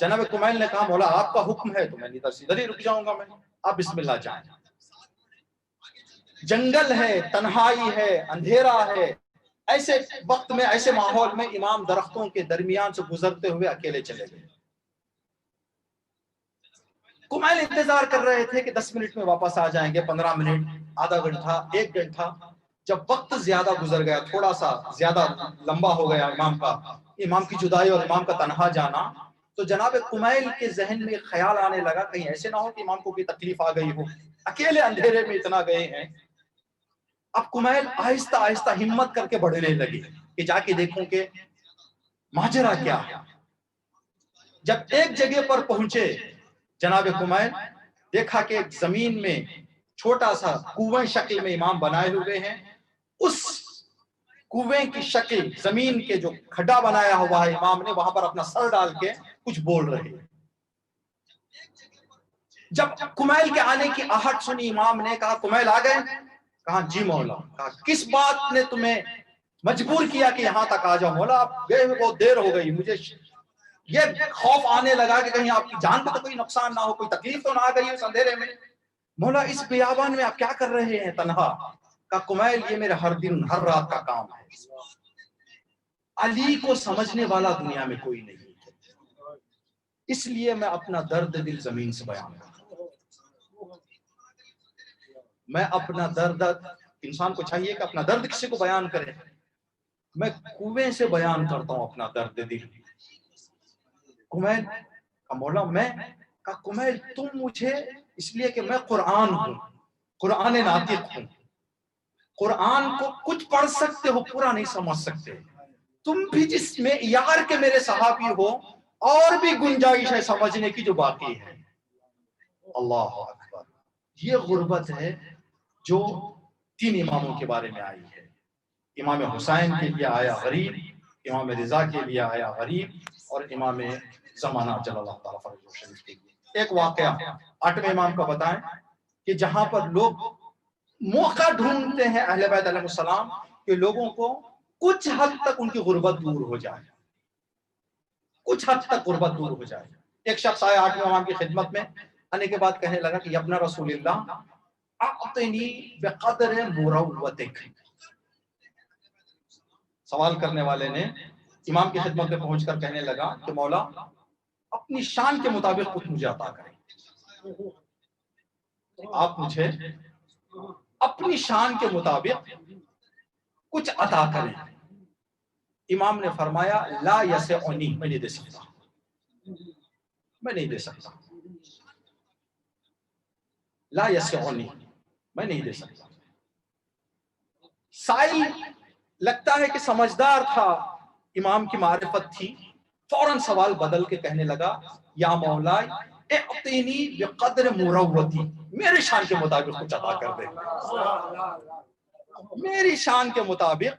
جناب کمیل نے کہا مولا آپ کا حکم ہے تو میں ادھر ہی رک جاؤں گا، میں آپ بسم اللہ جائیں۔ جنگل ہے، تنہائی ہے، اندھیرا ہے، ایسے وقت میں، ایسے ماحول میں امام درختوں کے درمیان سے گزرتے ہوئے اکیلے چلے گئے۔ کمیل انتظار کر رہے تھے کہ 10 منٹ میں واپس آ جائیں گے، 15 منٹ، آدھا گھنٹہ، 1 گھنٹہ۔ جب وقت زیادہ گزر گیا، تھوڑا سا زیادہ لمبا ہو گیا امام کی جدائی اور امام کا تنہا جانا، تو جناب کمیل کے ذہن میں خیال آنے لگا کہیں ایسے نہ ہو کہ امام کو کوئی تکلیف آ گئی ہو، اکیلے اندھیرے میں اتنا گئے ہیں۔ اب کمیل آہستہ آہستہ ہمت کر کے بڑھنے لگے کہ جا کے دیکھوں کہ ماجرا کیا ہے۔ جب ایک جگہ پر پہنچے جناب کمیل، دیکھا کہ زمین میں چھوٹا سا کنویں شکل میں امام بنائے ہوئے ہیں، اس کنویں کی شکل، زمین کے جو کھڈا بنایا ہوا ہے امام نے، وہاں پر اپنا سر ڈال کے کچھ بول رہے ہیں۔ جب کمیل کے آنے کی آہٹ سنی، امام نے کہا کمیل آ گئے؟ کہا جی مولا۔ کہا کس بات نے تمہیں مجبور کیا کہ یہاں تک آ جاؤ؟ مولا آپ گئے ہوئے بہت دیر ہو گئی، مجھے یہ خوف آنے لگا کہ کہیں آپ کی جان کو تو کوئی نقصان نہ ہو، کوئی تکلیف تو نہ آ گئی اس اندھیرے میں۔ مولا اس بیابان میں آپ کیا کر رہے ہیں تنہا؟ کہا کمیل یہ میرا ہر دن ہر رات کا کام ہے، علی کو سمجھنے والا دنیا میں کوئی نہیں ہے، اس لیے میں اپنا درد دل زمین سے بیان کرتا ہوں۔ میں اپنا درد، انسان کو چاہیے کہ اپنا درد کسی کو بیان کرے، میں کنویں سے بیان کرتا ہوں اپنا درد دل۔ کمیل کا مولا میں، کہا کمیل تم مجھے، اس لیے کہ میں قرآن ہوں، قرآن ناطق ہوں، قرآن کو کچھ پڑھ سکتے ہو، پورا نہیں سمجھ سکتے، تم بھی جس میں یار کے میرے صحابی ہو، اور بھی گنجائش ہے سمجھنے کی جو باقی ہے۔ اللہ اکبر، یہ غربت ہے جو 3 اماموں کے بارے میں آئی ہے۔ امام حسین کے لیے آیا غریب، امام رضا کے لیے آیا غریب، اور امام زمانہ جل اللہ تعالیٰ فرج و شریف کے لیے۔ ایک واقعہ 8ویں امام کا بتائیں کہ جہاں پر لوگ موقع ڈھونڈتے ہیں اہل بیت علیہ السلام کہ لوگوں کو کچھ حد تک ان کی غربت دور ہو جائے، کچھ حد تک غربت دور ہو جائے۔ ایک شخص آیا 8ویں امام کی خدمت میں، آنے کے بعد کہنے لگا کہ ابن رسول اللہ اعطنی بقدر مروتک۔ سوال کرنے والے نے امام کی خدمت میں پہنچ کر کہنے لگا کہ مولا اپنی شان کے مطابق کچھ مجھے عطا کریں، آپ مجھے اپنی شان کے مطابق کچھ عطا کریں۔ امام نے فرمایا لا یسعنی، میں نہیں دے سکتا، میں نہیں دے سکتا، لا یسعنی، میں نہیں دے سکتا۔ سائل لگتا ہے کہ سمجھدار تھا، امام کی معرفت تھی، فوراً سوال بدل کے کہنے لگا یا مولا اعطینی بقدر مروتی، میری شان کے مطابق کچھ عطا کر دے، میری شان کے مطابق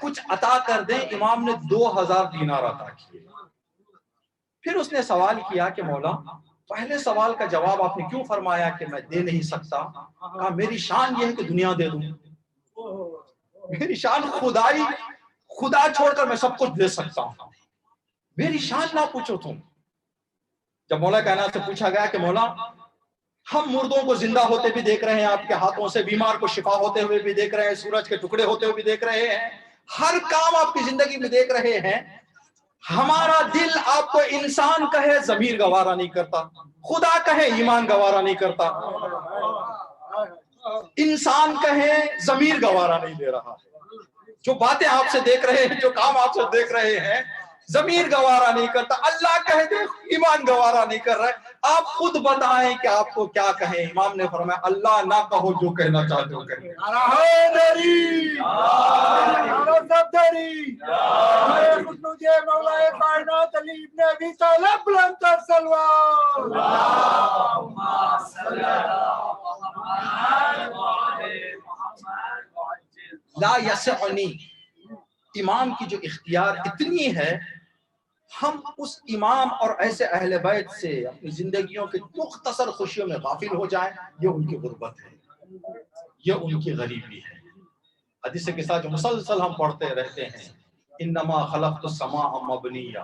کچھ عطا کر دیں۔ امام نے 2000 دینار عطا کیے۔ پھر اس نے سوال کیا کہ مولا پہلے سوال کا جواب آپ نے کیوں فرمایا کہ میں دے نہیں سکتا؟ کہا میری شان یہ ہے کہ دنیا دے دوں، میری شان خدائی، خدا چھوڑ کر میں سب کچھ دے سکتا ہوں، میری شان نہ پوچھو تم۔ جب مولا کائنات سے پوچھا گیا کہ مولا ہم مردوں کو زندہ ہوتے بھی دیکھ رہے ہیں آپ کے ہاتھوں سے، بیمار کو شفا ہوتے ہوئے بھی دیکھ رہے ہیں، سورج کے ٹکڑے ہوتے ہوئے بھی دیکھ رہے ہیں، ہر کام آپ کی زندگی میں دیکھ رہے ہیں، ہمارا دل آپ کو انسان کہے ضمیر گوارا نہیں کرتا، خدا کہے ایمان گوارا نہیں کرتا، انسان کہے ضمیر گوارا نہیں دے رہا، جو باتیں آپ سے دیکھ رہے ہیں، جو کام آپ سے دیکھ رہے ہیں، ضمیر گوارا نہیں کرتا، اللہ کہہ دے ایمان گوارا نہیں کر رہا ہے۔ آپ خود بتائیں کہ آپ کو کیا کہیں؟ امام نے فرمایا اللہ نہ کہو، جو کہنا چاہتے ہو کہیں۔ مولا کائنات علی ابن ابی طالب بلند تر سلوات۔ لا یسعنی، امام کی جو اختیار اتنی ہے، ہم اس امام اور ایسے اہل بیت سے اپنی زندگیوں کے مختصر خوشیوں میں غافل ہو جائیں، یہ ان کی غربت ہے، یہ ان کی غریبی ہے۔ حدیث کے ساتھ جو مسلسل ہم پڑھتے رہتے ہیں، انما خلقت السماء مبنیہ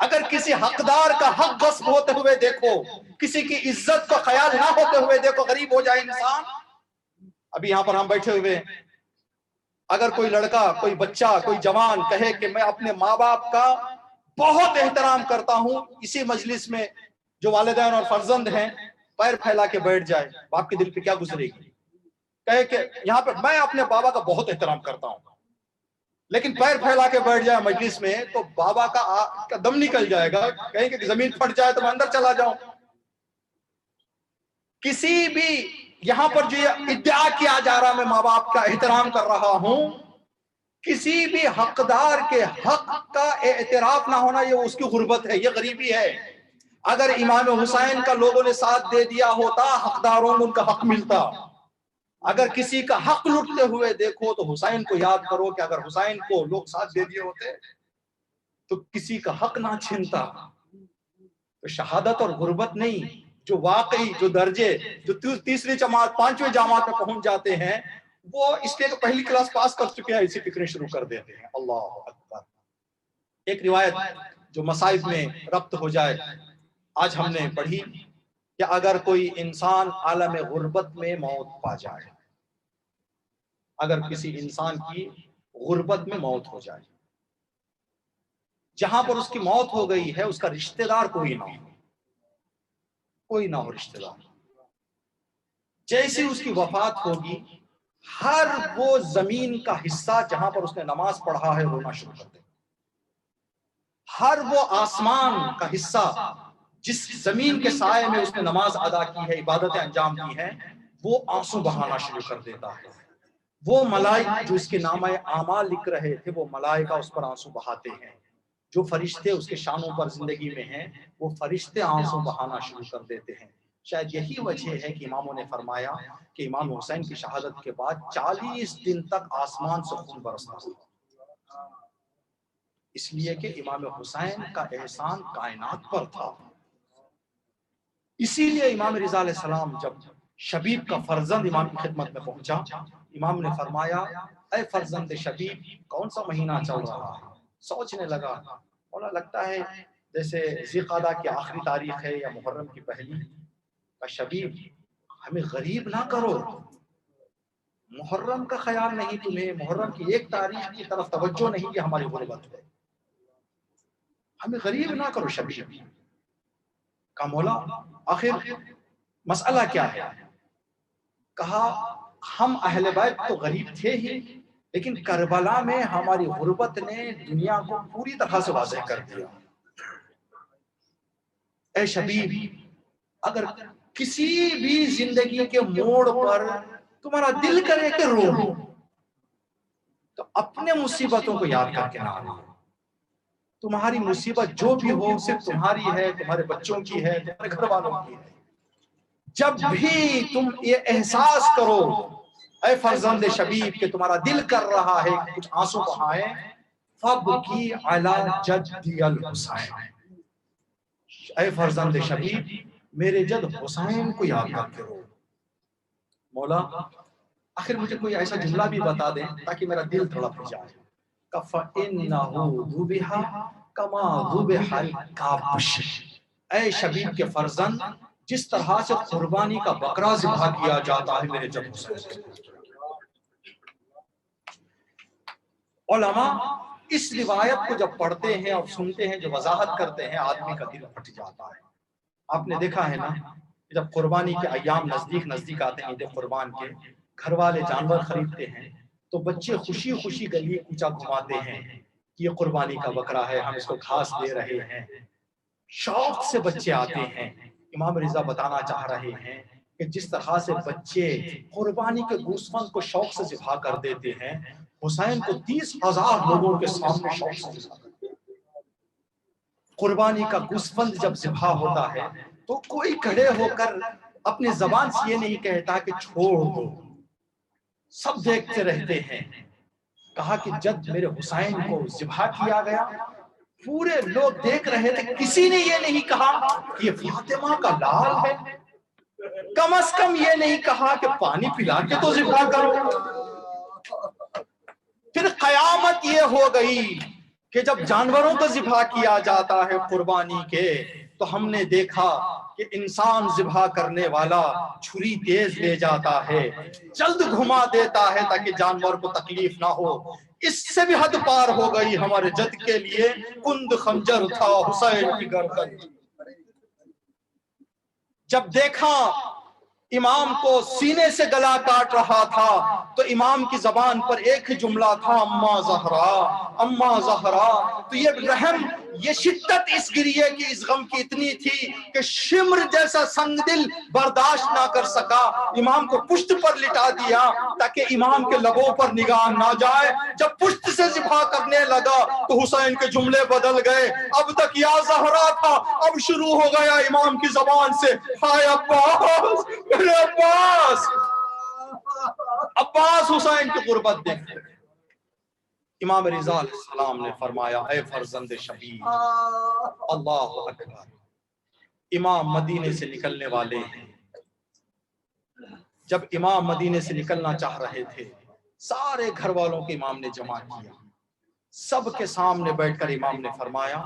اگر کسی حقدار کا حق غصب ہوتے ہوئے دیکھو، کسی کی عزت کا خیال نہ ہوتے ہوئے دیکھو، غریب ہو جائے انسان. ابھی یہاں پر ہم بیٹھے ہوئے، اگر کوئی لڑکا، کوئی بچہ، کوئی جوان کہے کہ میں اپنے ماں باپ کا بہت احترام کرتا ہوں، اسی مجلس میں جو والدین اور فرزند ہیں پیر پھیلا کے بیٹھ جائے، باپ کے دل پہ کیا گزرے گی؟ کہے کہ یہاں پہ میں اپنے بابا کا بہت احترام کرتا ہوں، لیکن پیر پھیلا کے بیٹھ جائے مجلس میں تو بابا کا دم نکل جائے گا، کہیں کہ زمین پھٹ جائے تو میں اندر چلا جاؤں. کسی بھی یہاں پر جو ادعا کیا جا رہا میں ماں باپ کا احترام کر رہا ہوں، کسی بھی حقدار کے حق کا اعتراف نہ ہونا یہ اس کی غربت ہے، یہ غریبی ہے. اگر امام حسین کا لوگوں نے ساتھ دے دیا ہوتا، حقداروں کو ان کا حق ملتا. اگر کسی کا حق لٹتے ہوئے دیکھو تو حسین کو یاد کرو کہ اگر حسین کو لوگ ساتھ دے دیے ہوتے تو کسی کا حق نہ چھنتا. تو شہادت اور غربت نہیں، جو واقعی جو درجے جو تیسری جماعت پانچویں جماعت میں پہنچ جاتے ہیں وہ اس لیے کہ پہلی کلاس پاس کر چکے ہیں اسی فکریں شروع کر دیتے ہیں. اللہ اکبر. ایک روایت جو مصائب میں ربط ہو جائے آج ہم نے پڑھی کہ اگر کوئی انسان عالم غربت میں موت پا جائے، اگر کسی انسان کی غربت میں موت ہو جائے، جہاں پر اس کی موت ہو گئی ہے اس کا رشتہ دار کوئی نہ ہو، کوئی نہ ہو رشتہ دار، جیسے اس کی وفات ہوگی ہر وہ زمین کا حصہ جہاں پر اس نے نماز پڑھا ہے رونا شروع کر دے. ہر وہ آسمان کا حصہ جس زمین کے سائے میں اس نے نماز ادا کی ہے، عبادتیں انجام دی ہیں، وہ آنسو بہانا شروع کر دیتا ہے. وہ ملائکہ جو اس کے نامہ اعمال لکھ رہے تھے وہ ملائکہ اس پر آنسو بہاتے ہیں. جو فرشتے اس کے شانوں پر زندگی میں ہیں وہ فرشتے آنسو بہانا شروع کر دیتے ہیں. شاید یہی وجہ ہے کہ اماموں نے فرمایا کہ امام حسین کی شہادت کے بعد 40 دن تک آسمان سے خون برستا تھا، اس لیے کہ امام حسین کا احسان کائنات پر تھا. اسی لیے امام رضا علیہ السلام جب شبیب کا فرزند امام کی خدمت میں پہنچا، امام نے فرمایا اے فرزند شبیب کون سا مہینہ چل رہا ہے؟ سوچنے لگا، مولا لگتا ہے جیسے ذی قعدہ کی آخری تاریخ ہے یا محرم کی پہلی. شبیب ہمیں غریب نہ کرو، محرم کا خیال نہیں تمہیں، محرم کی ایک تاریخ کی طرف توجہ نہیں، یہ ہماری غربت ہے، ہمیں غریب نہ کرو شبیب. کہا مولا آخر مسئلہ کیا ہے؟ کہا ہم اہل بیت تو غریب تھے ہی، لیکن کربلا میں ہماری غربت نے دنیا کو پوری طرح سے واضح کر دیا. اے شبیب اگر کسی بھی زندگی کے موڑ پر تمہارا دل کرے کہ رو تو اپنے مصیبتوں کو یاد کر کے نہ رو. تمہاری مصیبت جو بھی ہو صرف تمہاری ہے، تمہارے بچوں کی ہے، تمہارے گھر والوں کی ہے. جب بھی تم یہ احساس کرو اے فرزند شبیب کہ تمہارا دل کر رہا ہے کہ کچھ آنسو بہائیں، فبکی علی جدی الحسین، اے فرزند شبیب میرے جد حسین کو یاد کر کے رو. مولا آخر مجھے کوئی ایسا جملہ بھی بتا دیں تاکہ میرا دل تڑپ جائے. فَإِنَّهُ ذُبِحَ كَمَا ذُبِحَ الْكَبْشُ، اے شبیب کے فرزند جس طرح سے قربانی کا بکرا ذبح کیا جاتا ہے میرے جب حسین. علماء اس روایت کو جب پڑھتے ہیں اور سنتے ہیں، جو وضاحت کرتے ہیں، آدمی کا دل پھٹ جاتا ہے. آپ نے دیکھا ہے نا جب قربانی کے ایام نزدیک آتے ہیں، عید قربان کے، گھر والے جانور خریدتے ہیں تو بچے خوشی خوشی گلی کوچا گھماتے ہیں کہ یہ قربانی کا بکرا ہے، ہم اس کو گھاس دے رہے ہیں. شوق سے بچے آتے ہیں. امام رضا بتانا چاہ رہے ہیں کہ جس طرح سے بچے قربانی کے گوسفند کو شوق سے ذبح کر دیتے ہیں، حسین کو 30,000 لوگوں کے سامنے شوق سے ذبح کرتے ہیں. قربانی کا گوسفند جب ذبح ہوتا ہے تو کوئی کھڑے ہو کر اپنے زبان سے یہ نہیں کہتا کہ چھوڑ دو، سب دیکھتے رہتے ہیں. کہا کہ جب میرے حسین کو ذبح کیا گیا پورے لوگ دیکھ رہے تھے، کسی نے یہ نہیں کہا کہ یہ فاطمہ کا لال ہے، کم از کم یہ نہیں کہا کہ پانی پلا کے تو ذبح کرو. پھر قیامت یہ ہو گئی کہ جب جانوروں کو ذبح کیا جاتا ہے قربانی کے، تو ہم نے دیکھا کہ انسان ذبح کرنے والا چھری تیز لے جاتا ہے، جلد گھما دیتا ہے تاکہ جانور کو تکلیف نہ ہو۔ اس سے بھی حد پار ہو گئی ہمارے جد کے لیے، کند خنجر تھا حسین کی گردن۔ جب دیکھا امام کو سینے سے گلا کاٹ رہا تھا تو امام کی زبان پر ایک ہی جملہ تھا، اما زہرا، اما زہرا۔ تو یہ رحم، یہ شدت اس گریے کی، اس غم کی اتنی تھی کہ شمر جیسا سنگ دل برداشت نہ کر سکا، امام کو پشت پر لٹا دیا تاکہ امام کے لبوں پر نگاہ نہ جائے۔ جب پشت سے ذبح کرنے لگا تو حسین کے جملے بدل گئے، اب تک یا زہرا تھا، اب شروع ہو گیا امام کی زبان سے، ہائے عباس، میرے عباس۔ عباس حسین کی غربت دیکھ امام رضا علیہ السلام نے فرمایا، اے فرزند شبیر، اللہ اکبر۔ امام مدینے سے نکلنے والے ہیں۔ جب امام مدینے سے نکلنا چاہ رہے تھے، سارے گھر والوں کے امام نے جمع کیا، سب کے سامنے بیٹھ کر امام نے فرمایا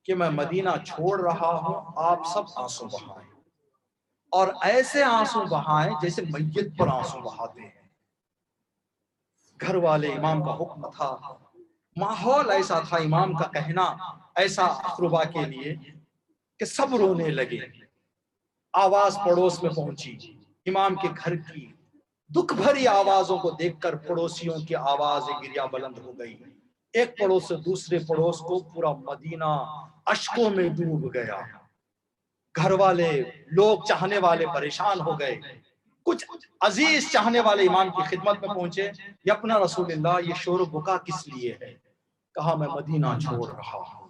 کہ میں مدینہ چھوڑ رہا ہوں، آپ سب آنسو بہائیں، اور ایسے آنسو بہائیں جیسے میت پر آنسو بہاتے ہیں۔ گھر والے، امام کا حکم تھا، ماحول ایسا تھا، امام کا کہنا ایسا اقربا کے لیے کہ سب رونے لگے۔ آواز پڑوس میں پہنچی، امام کے گھر کی دکھ بھری آوازوں کو دیکھ کر پڑوسیوں کی آواز گریہ بلند ہو گئی۔ ایک پڑوس سے دوسرے پڑوس کو پورا مدینہ اشکوں میں ڈوب گیا۔ گھر والے، لوگ چاہنے والے پریشان ہو گئے۔ کچھ عزیز چاہنے والے امام کی خدمت میں پہنچے، یا اپنا رسول اللہ، یہ شور و بکا کس لیے ہے؟ کہا میں مدینہ چھوڑ رہا ہوں۔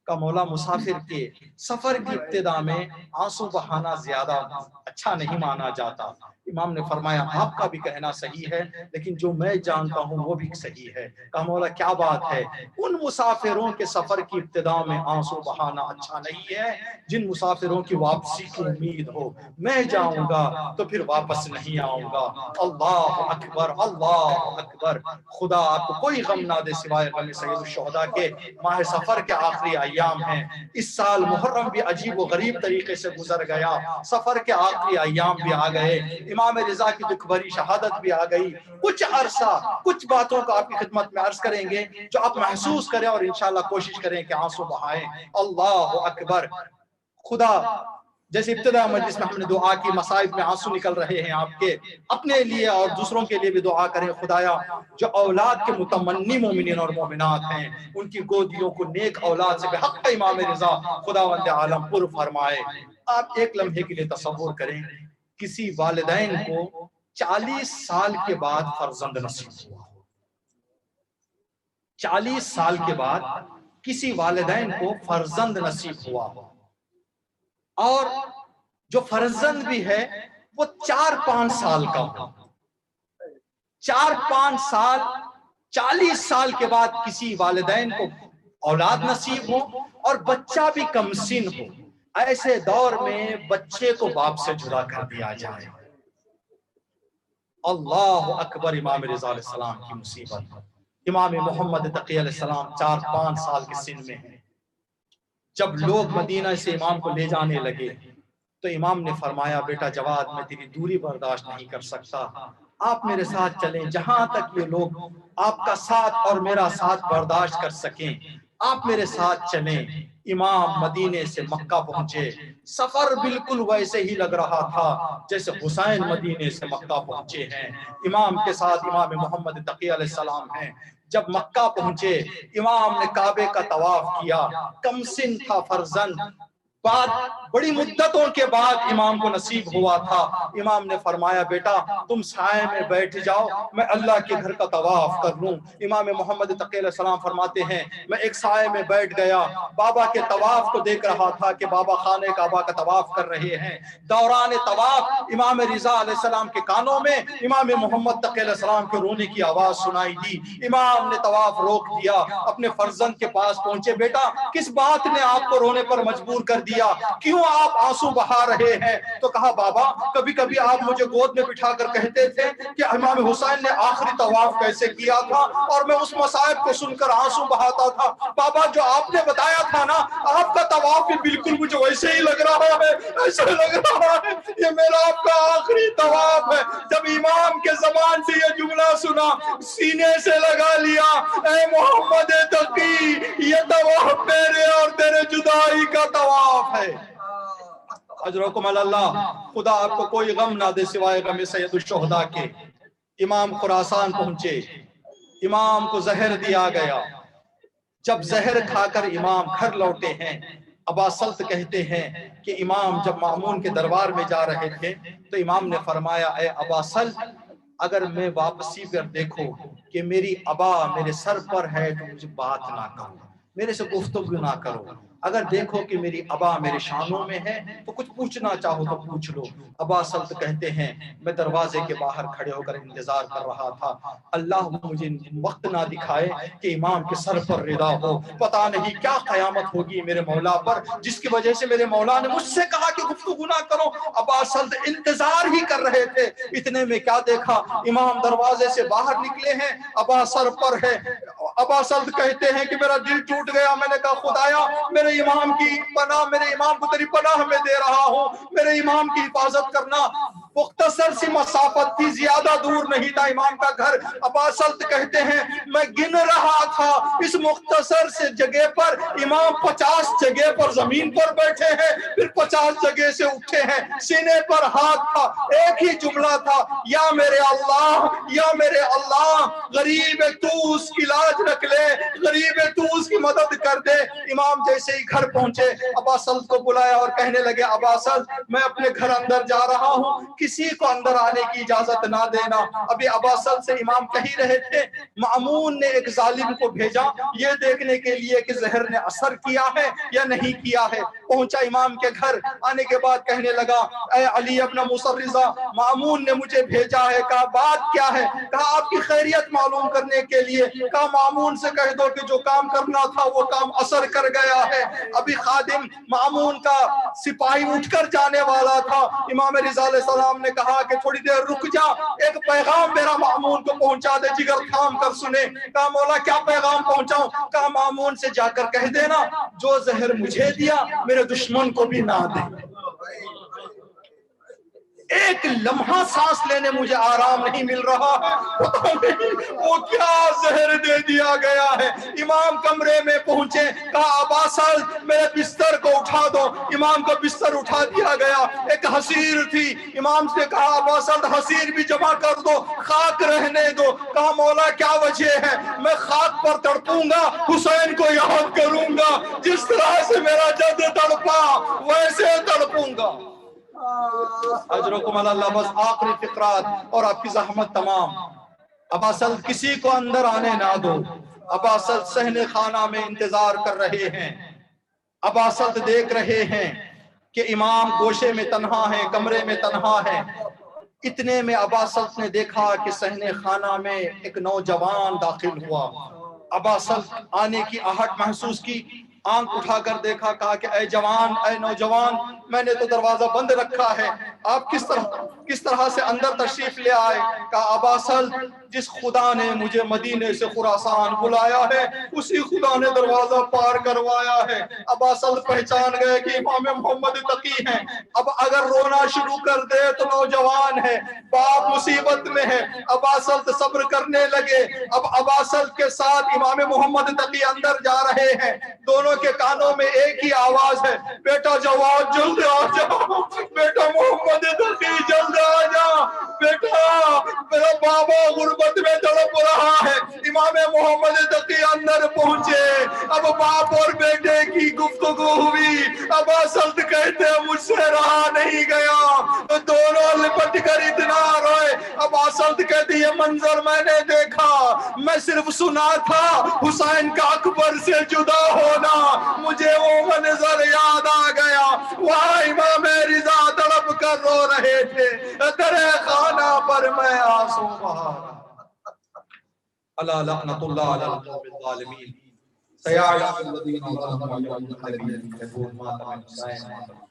کا مولا، مسافر کے سفر کی ابتدا میں آنسو بہانا زیادہ اچھا نہیں مانا جاتا۔ امام نے فرمایا آپ کا بھی کہنا صحیح ہے، لیکن جو میں جانتا ہوں وہ بھی صحیح ہے۔ کہا مولا کیا بات ہے؟ ان مسافروں کے سفر کی ابتدا میں آنسو بہانا اچھا نہیں ہے جن مسافروں کی واپسی کی امید ہو۔ میں جاؤں گا تو پھر واپس نہیں آؤں گا۔ اللہ اکبر، اللہ اکبر۔ خدا آپ کو کوئی غم نہ دے سوائے غم سید الشہداء کے۔ ماہ سفر کے آخری ایام ہیں۔ اس سال محرم بھی عجیب و غریب طریقے سے گزر گیا، سفر کے آخری ایام بھی آ گئے، امام رضا کی دکھ بھری شہادت بھی آ گئی۔ کچھ عرصہ کچھ باتوں کو آپ کی خدمت میں عرض کریں گے جو آپ محسوس کریں اور انشاءاللہ کوشش کریں کہ آنسو بہائیں۔ اللہ اکبر۔ خدا، جیسے ابتدا مجلس میں ہم نے دعا کی، مصائب میں آنسو نکل رہے ہیں آپ کے، اپنے لیے اور دوسروں کے لیے بھی دعا کریں۔ خدایا، جو اولاد کے متمنی مومنین اور مومنات ہیں ان کی گودیوں کو نیک اولاد سے بحق امام رضا خداوند عالم پر فرمائے۔ آپ ایک لمحے کے لیے تصور کریں، کسی والدین کو 40 سال کے بعد فرزند نصیب ہوا، 40 سال کے بعد کسی والدین کو فرزند نصیب ہوا، اور جو فرزند بھی ہے وہ 4-5 سال کا ہو۔ 4-5 سال، 40 سال کے بعد کسی والدین کو اولاد نصیب ہو اور بچہ بھی کم سن ہو۔ ایسے دور میں بچے کو باپ سے جدا کر دیا جائے۔ اللہ اکبر۔ امام رضا علیہ السلام کی مصیبت۔ امام محمد تقی علیہ السلام 4-5 سال کے سن میں ہیں۔ جب لوگ مدینہ سے امام کو لے جانے لگے تو امام نے فرمایا بیٹا جواد، میں تیری دوری برداشت نہیں کر سکتا، آپ میرے ساتھ چلیں، جہاں تک یہ لوگ آپ کا ساتھ اور میرا ساتھ برداشت کر سکیں آپ میرے ساتھ چلیں۔ امام مدینے سے مکہ پہنچے، سفر بالکل ویسے ہی لگ رہا تھا جیسے حسین مدینے سے مکہ پہنچے ہیں۔ امام کے ساتھ امام محمد تقی علیہ السلام ہیں۔ جب مکہ پہنچے، امام نے کعبے کا طواف کیا، کم سن تھا فرزند، بعد بڑی مدتوں کے بعد امام کو نصیب ہوا تھا۔ امام نے فرمایا بیٹا تم سائے میں بیٹھ جاؤ، میں اللہ کے گھر کا طواف کر لوں۔ امام محمد تقی علیہ السلام فرماتے ہیں میں ایک سائے میں بیٹھ گیا، بابا کے طواف کو دیکھ رہا تھا کہ بابا خانہ کعبہ کا طواف کر رہے ہیں۔ دوران طواف امام رضا علیہ السلام کے کانوں میں امام محمد تقی علیہ السلام کے رونے کی آواز سنائی دی۔ امام نے طواف روک دیا، اپنے فرزند کے پاس پہنچے، بیٹا کس بات نے آپ کو رونے پر مجبور کر دیا؟ کیا, کیوں آپ آنسو بہا رہے ہیں؟ تو کہا بابا کبھی کبھی آپ مجھے گود میں بٹھا کر کہتے تھے کہ امام حسین نے آخری طواف کیسے کیا تھا, اور میں اس مصائب کو سن کر آنسو بہاتا تھا. بابا جو آپ نے بتایا تھا نا, آپ کا طواف بھی بالکل مجھے ویسے ہی لگ رہا ہے, ایسے لگ رہا ہے یہ میرا آپ کا آخری طواف ہے. جب امام کے زبان سے یہ جملہ سنا, سینے سے لگا لیا, اے محمد تقی یہ طواف میرے اور تیرے جدائی کا طواف ہے. اجرکم اللہ, خدا آپ کو کوئی غم نہ دے سوائے غم سید الشہداء کے. امام خراسان پہنچے, امام کو زہر دیا گیا. جب زہر کھا کر امام گھر لوٹے ہیں, ابا سلط کہتے ہیں کہ امام جب مامون کے دربار میں جا رہے تھے تو امام نے فرمایا, اے ابا سلط اگر میں واپسی پر دیکھو کہ میری ابا میرے سر پر ہے تو مجھے بات نہ کرو, میرے سے گفتگو نہ کرو. اگر دیکھو کہ میری ابا میرے شانوں میں ہے تو کچھ پوچھنا چاہو تو پوچھ لو. ابا سلط کہتے ہیں میں دروازے کے باہر کھڑے ہو کر انتظار کر رہا تھا, اللہ مجھے وقت نہ دکھائے کہ امام کے سر پر رضا ہو. پتہ نہیں کیا قیامت ہوگی میرے مولا پر جس کی وجہ سے میرے مولا نے مجھ سے کہا کہ گفتگو نہ کرو. ابا سلط انتظار ہی کر رہے تھے. اتنے میں کیا دیکھا, امام دروازے سے باہر نکلے ہیں, ابا سر پر ہے. ابا سلط کہتے ہیں کہ میرا دل ٹوٹ گیا. میں نے کہا خدایا میرے امام کی پناہ, میرے امام کو تیری پناہ میں دے رہا ہوں, میرے امام کی حفاظت کرنا. مختصر سی مسافت تھی, زیادہ دور نہیں تھا امام کا گھر. ابا سلط کہتے ہیں میں گن رہا تھا اس مختصر سے جگہ پر امام 50 جگہ پر زمین پر بیٹھے ہیں, پھر 50 جگہ سے اٹھے ہیں. سینے پر ہاتھ تھا, ایک ہی جملہ تھا, یا میرے اللہ, یا میرے اللہ, غریب ہے تو اس کی لاج رکھ لے, غریب ہے تو اس کی مدد کر دے. امام جیسے ہی گھر پہنچے, ابا سلط کو بلایا اور کہنے لگے, ابا سلط میں اپنے گھر اندر جا رہا ہوں, کسی کو اندر آنے کی اجازت نہ دینا. ابھی ابا سلط سے امام کہی رہے تھے, مأمون نے ایک ظالم کو بھیجا یہ دیکھنے کے لیے کہ زہر نے اثر کیا ہے یا نہیں کیا ہے. پہنچا امام کے گھر, آنے کے بعد کہنے لگا, اے علی ابن موسیٰ رضا, مأمون نے مجھے بھیجا ہے. کہا بات کیا ہے؟ کہا آپ کی خیریت معلوم کرنے کے لیے. کہا مأمون سے کہہ دو کہ جو کام کرنا تھا وہ کام اثر کر گیا ہے. ابھی خادم مأمون کا سپاہی اٹھ کر جانے والا تھا. امام رضا علیہ السلام نے کہا کہ تھوڑی دیر رک جا, ایک پیغام میرا مأمون کو پہنچا دے, جگر تھام کر سنے. کہا مولا کیا پیغام پہنچاؤں؟ کہا مأمون سے جا کر کہہ دینا جو زہر مجھے دیا میرے دشمن کو بھی نہ دے. ایک لمحہ سانس لینے مجھے آرام نہیں مل رہا ہے, وہ کیا زہر دے دیا گیا ہے. امام کمرے میں پہنچے, کہا ابا سلط میرے بستر کو اٹھا دو. امام کو بستر اٹھا دیا گیا. ایک حسیر تھی, امام سے کہا ابا سلط حسیر بھی جمع کر دو, خاک رہنے دو. کہا مولا کیا وجہ ہے؟ میں خاک پر تڑپوں گا, حسین کو یاد کروں گا, جس طرح سے میرا جد تڑپا ویسے تڑپوں گا. اجرکم اللہ. بس آخری فقرات اور آپ کی زحمت تمام. ابا سلط کسی کو اندر آنے نہ دو. ابا سلط صحن خانہ میں انتظار کر رہے ہیں. ابا سلط دیکھ رہے ہیں کہ امام گوشے میں تنہا ہے, کمرے میں تنہا ہے. اتنے میں ابا سلط نے دیکھا کہ صحن خانہ میں ایک نوجوان داخل ہوا. ابا سلط آنے کی آہٹ محسوس کی, آنکھ اٹھا کر دیکھا, کہا کہ اے جوان, اے نوجوان, میں نے تو دروازہ بند رکھا ہے, آپ کس طرح سے اندر تشریف لے آئے؟ کہا ابا سلط جس خدا نے مجھے مدینے سے خراسان بلایا ہے اسی خدا نے دروازہ پار کروایا ہے. ابا سلط پہچان گئے کہ امام محمد تقی ہیں. اب اگر رونا شروع کر دے تو نوجوان ہے, باپ مصیبت میں ہے. ابا سلط صبر کرنے لگے. اب ابا سلط کے ساتھ امام محمد تقی اندر جا رہے ہیں. دونوں کے کانوں میں ایک ہی آواز ہے, بیٹا جواد جلد آ جا, بیٹا محمد تقی جلد آ جا, بیٹا میرا بابا غربت میں تڑپ رہا ہے. امام محمد تقی اندر پہنچے. اب باپ اور بیٹے کی گفتگو ہوئی. ابا سلط کہتے ہیں مجھ سے رہا نہیں گیا, دونوں لپٹ کر اتنا روئے. ابا سلط کہتے یہ منظر میں نے دیکھا, میں صرف سنا تھا حسین کا اکبر سے جدا ہونا, مجھے وہ منظر یاد آ گیا. وہاں امام رضا تڑپ کر رو رہے تھے, تیرے خانہ پر میں آنسو بہا. الا لعنت اللہ علی القوم الظالمین. سيعلم الذين ظلموا يوم الذين يقول ماتم حسين ماتم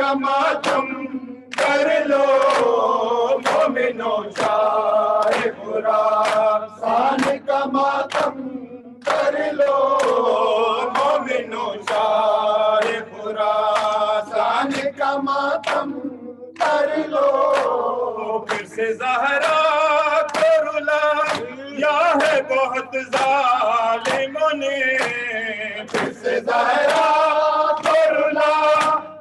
کا ماتم کر لو مومنو شاہ خراسان کا ماتم کر لو مومنو شاہ خراسان کا ماتم کر لو پھر سے زہرا کو رلا یا ہے بہت ظالموں نے پھر سے زہرا کو رلا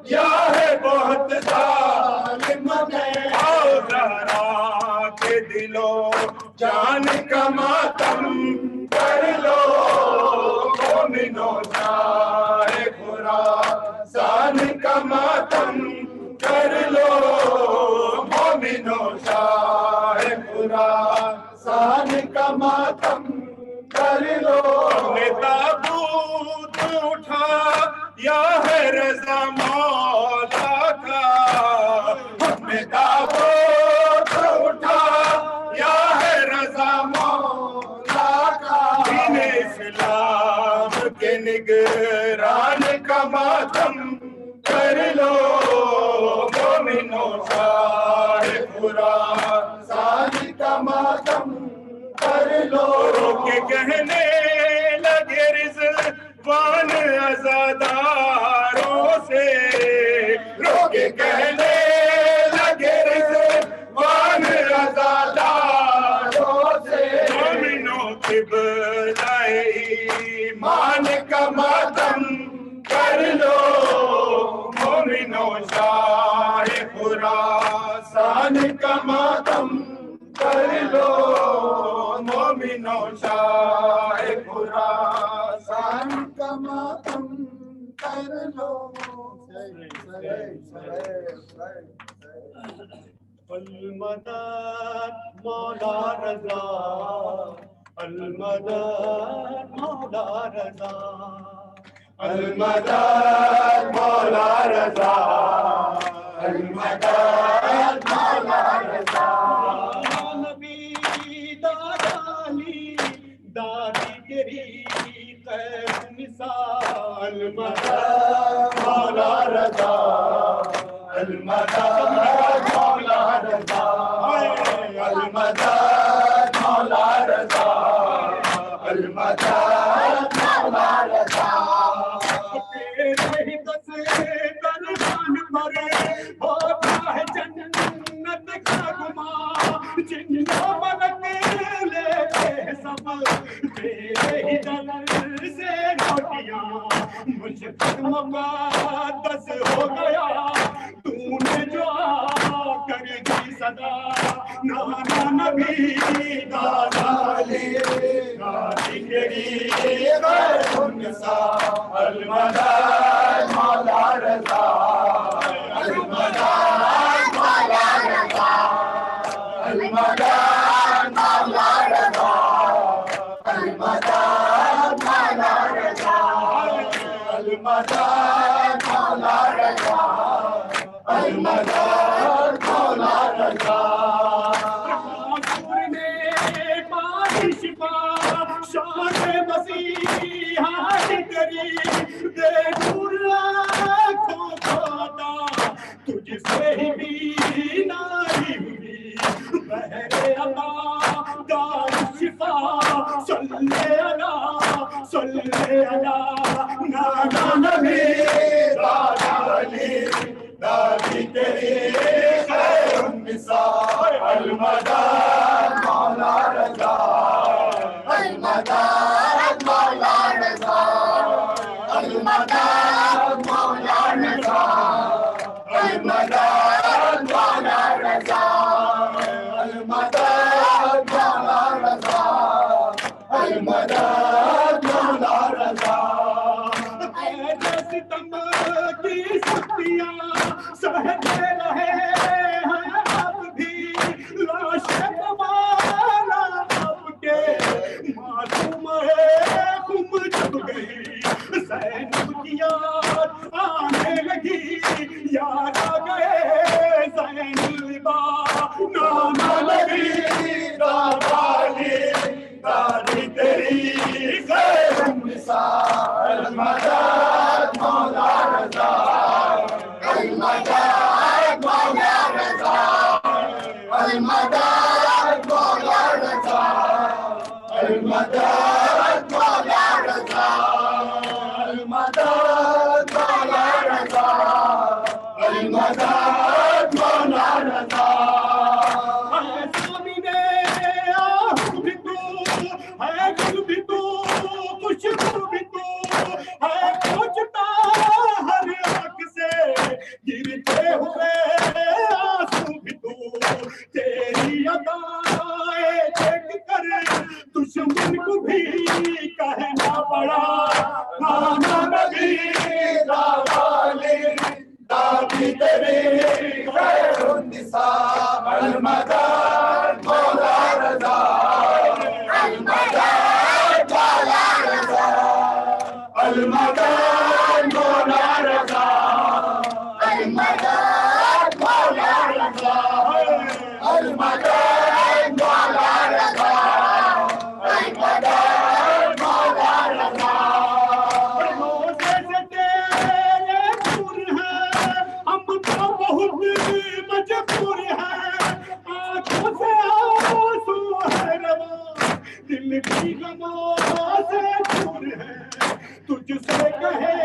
یا ہے بہت ظالموں نے آؤ زہرا کے دلو جان کا ماتم کر لو مومنو شاہ خراسان کا ماتم کر لو مومنو شاہ خراسان کا ماتم کر لو نے تابوت اٹھا یا ہے رضا مولا کا ہم نے تابوت اٹھا یا ہے رضا مولا کا دین اسلام کے نگران کا ماتم کر لو مومنو شاہ خراسان کا ماتم کر لو رو کے کہنے لگے رضوان عزاداروں سے رو کے کہنے لگے رضوان عزاداروں سے مومنو قبلہ ایمان کا ماتم کر لو مومنو شاہ خراسان کا ماتم کر لو مومنو شاہ خراسان کا ماتم کر لو المدد مولا رضا المدد مولا رضا المدد مولا رضا المدد مولا رضا نبی دادالی دادی تیری خیر مثال المدد مولا رضا المدد مولا رضا المدد مولا رضا المدد مولا رضا ہوتا ہے جنت کا گما جن کو ملک لیتے سب تیرے ہی در سے روٹیاں مجھ پر مقدس ہو گیا تو نے جو آ کر دی صدا نانا نبی دادا علی دادی تیری غیر النساء المدد مولا رضا المدد مولا رضا المدد مولا رضا المدد مولا رضا المدد مولا رضا المدد مولا رضا شان مسیحا تیری دے دور آنکھوں کو عطا تجھ سے ہی بیماری ہوئی بہر عطا دار شفا صلی علی نانا نبی دادا علی دادی تیری خیر النساء المدد مولا رضا المدد مولا رضا المدد مولا رضا المدد مولا رضا المدد مولا رضا المدد مولا رضا ستم کی سختیاں سہتے رہے ہیں اب بھی لاش مولا اب کے معلوم ہے تم جب گئی زینب کی یاد آنے لگی یاد آ گئے زین البا نانا نبی دادا علی دادی تیری خیر النساء المدد مولا رضا المدد المدد مولا رضا المدد مولا رضا المدد مولا رضا المدد مولا رضا گرتے ہوئے آنسو بھی تو تیری ادائیں دیکھ کر دشمن کو بھی کہنا پڑا نانا نبی داوالی دادی تیری خیر النساء المدد مولا رضا المدد مولا رضا المدد مولا رضا المدد مولا رضا المدد مولا رضا المدد مولا رضا روزے سے تیرے دور ہے ہم تو بہت مجبور ہیں آنکھوں سے آنسو ہے رواں دل کی غموں سے دور ہے تجھ سے کہیں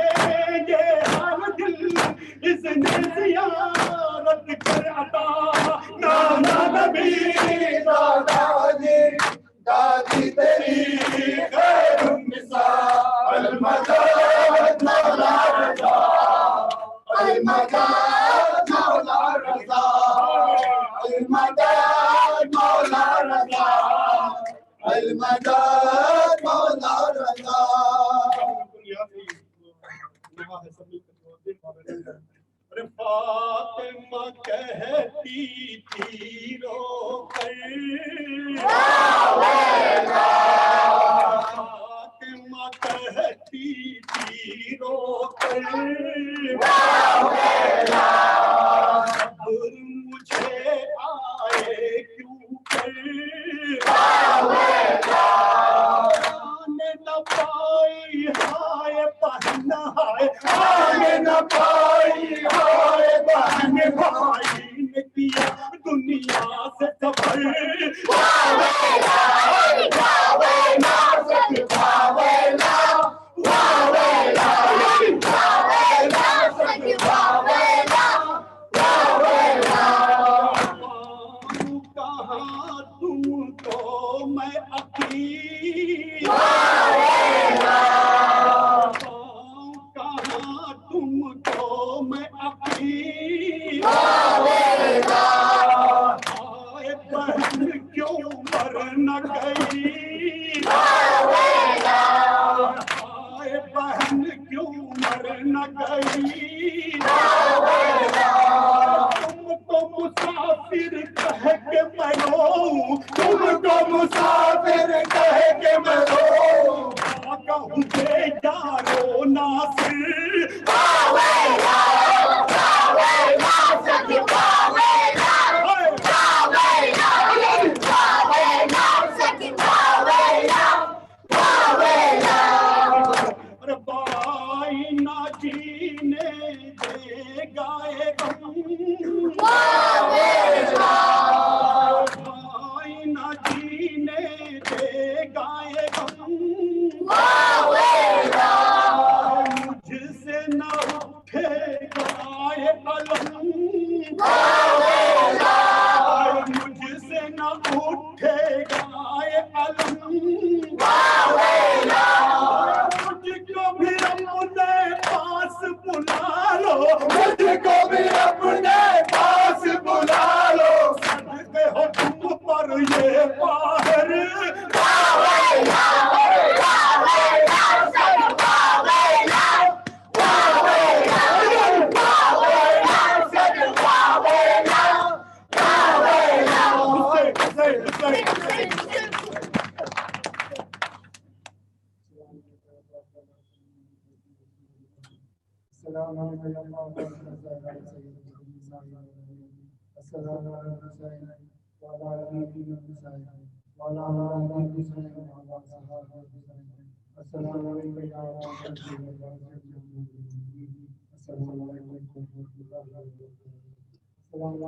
گے حال دل اس نے زیارت کر عطا نانا نبی دادی دادی تیری خیر النساء المدد مولا رضا المدد مولا رضا المدد مولا رضا المدد مولا رضا فاطمہ کہتی تھی رو کر فاطمہ کہتی تھی رو کر صبر مجھے آئے کیوں کر آنے نہ پائی ہائے بہن ہائے آنے نہ پائی ہائے بہن بھائی نے کیا دنیا سے سفر واویلا واویلا سچ واویلا واویلا واویلا سچ واویلا واویلا کہاں تم کو میں اکیل واویلا کہاں تم کو میں اکیل واویلا آئے بہن کیوں مر نہ گئی واویلا آئے بہن کیوں مر نہ گئی واویلا تم کو مسافر کہہ کے میں روؤں تم کو مسافر کہہ کے میں روؤں کہوں گے یارو ناصر واویلا واویلا سچ واویلا واویلا واویلا سچ واویلا واویلا بائی نہ جینے دے گائے غم واویلا بائی نہ جینے دے گائے غم واویلا مجھ سے نہ اٹھے گائے علم واویلا مجھ سے نہ اٹھے گائے علم واویلا مجھ کو بھی اپنے پاس بلا لو مجھ کو بھی اپنے پاس بلا لو صدقے ہو تم پر یہ باہر واویلا واویلا سچ واویلا واویلا واویلا سچ واویلا واویلا السلام علیکم ورحمۃ اللہ السلام السلام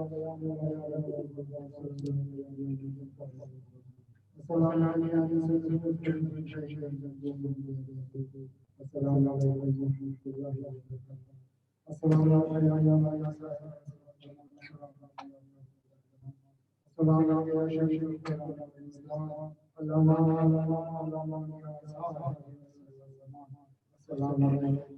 علیکم.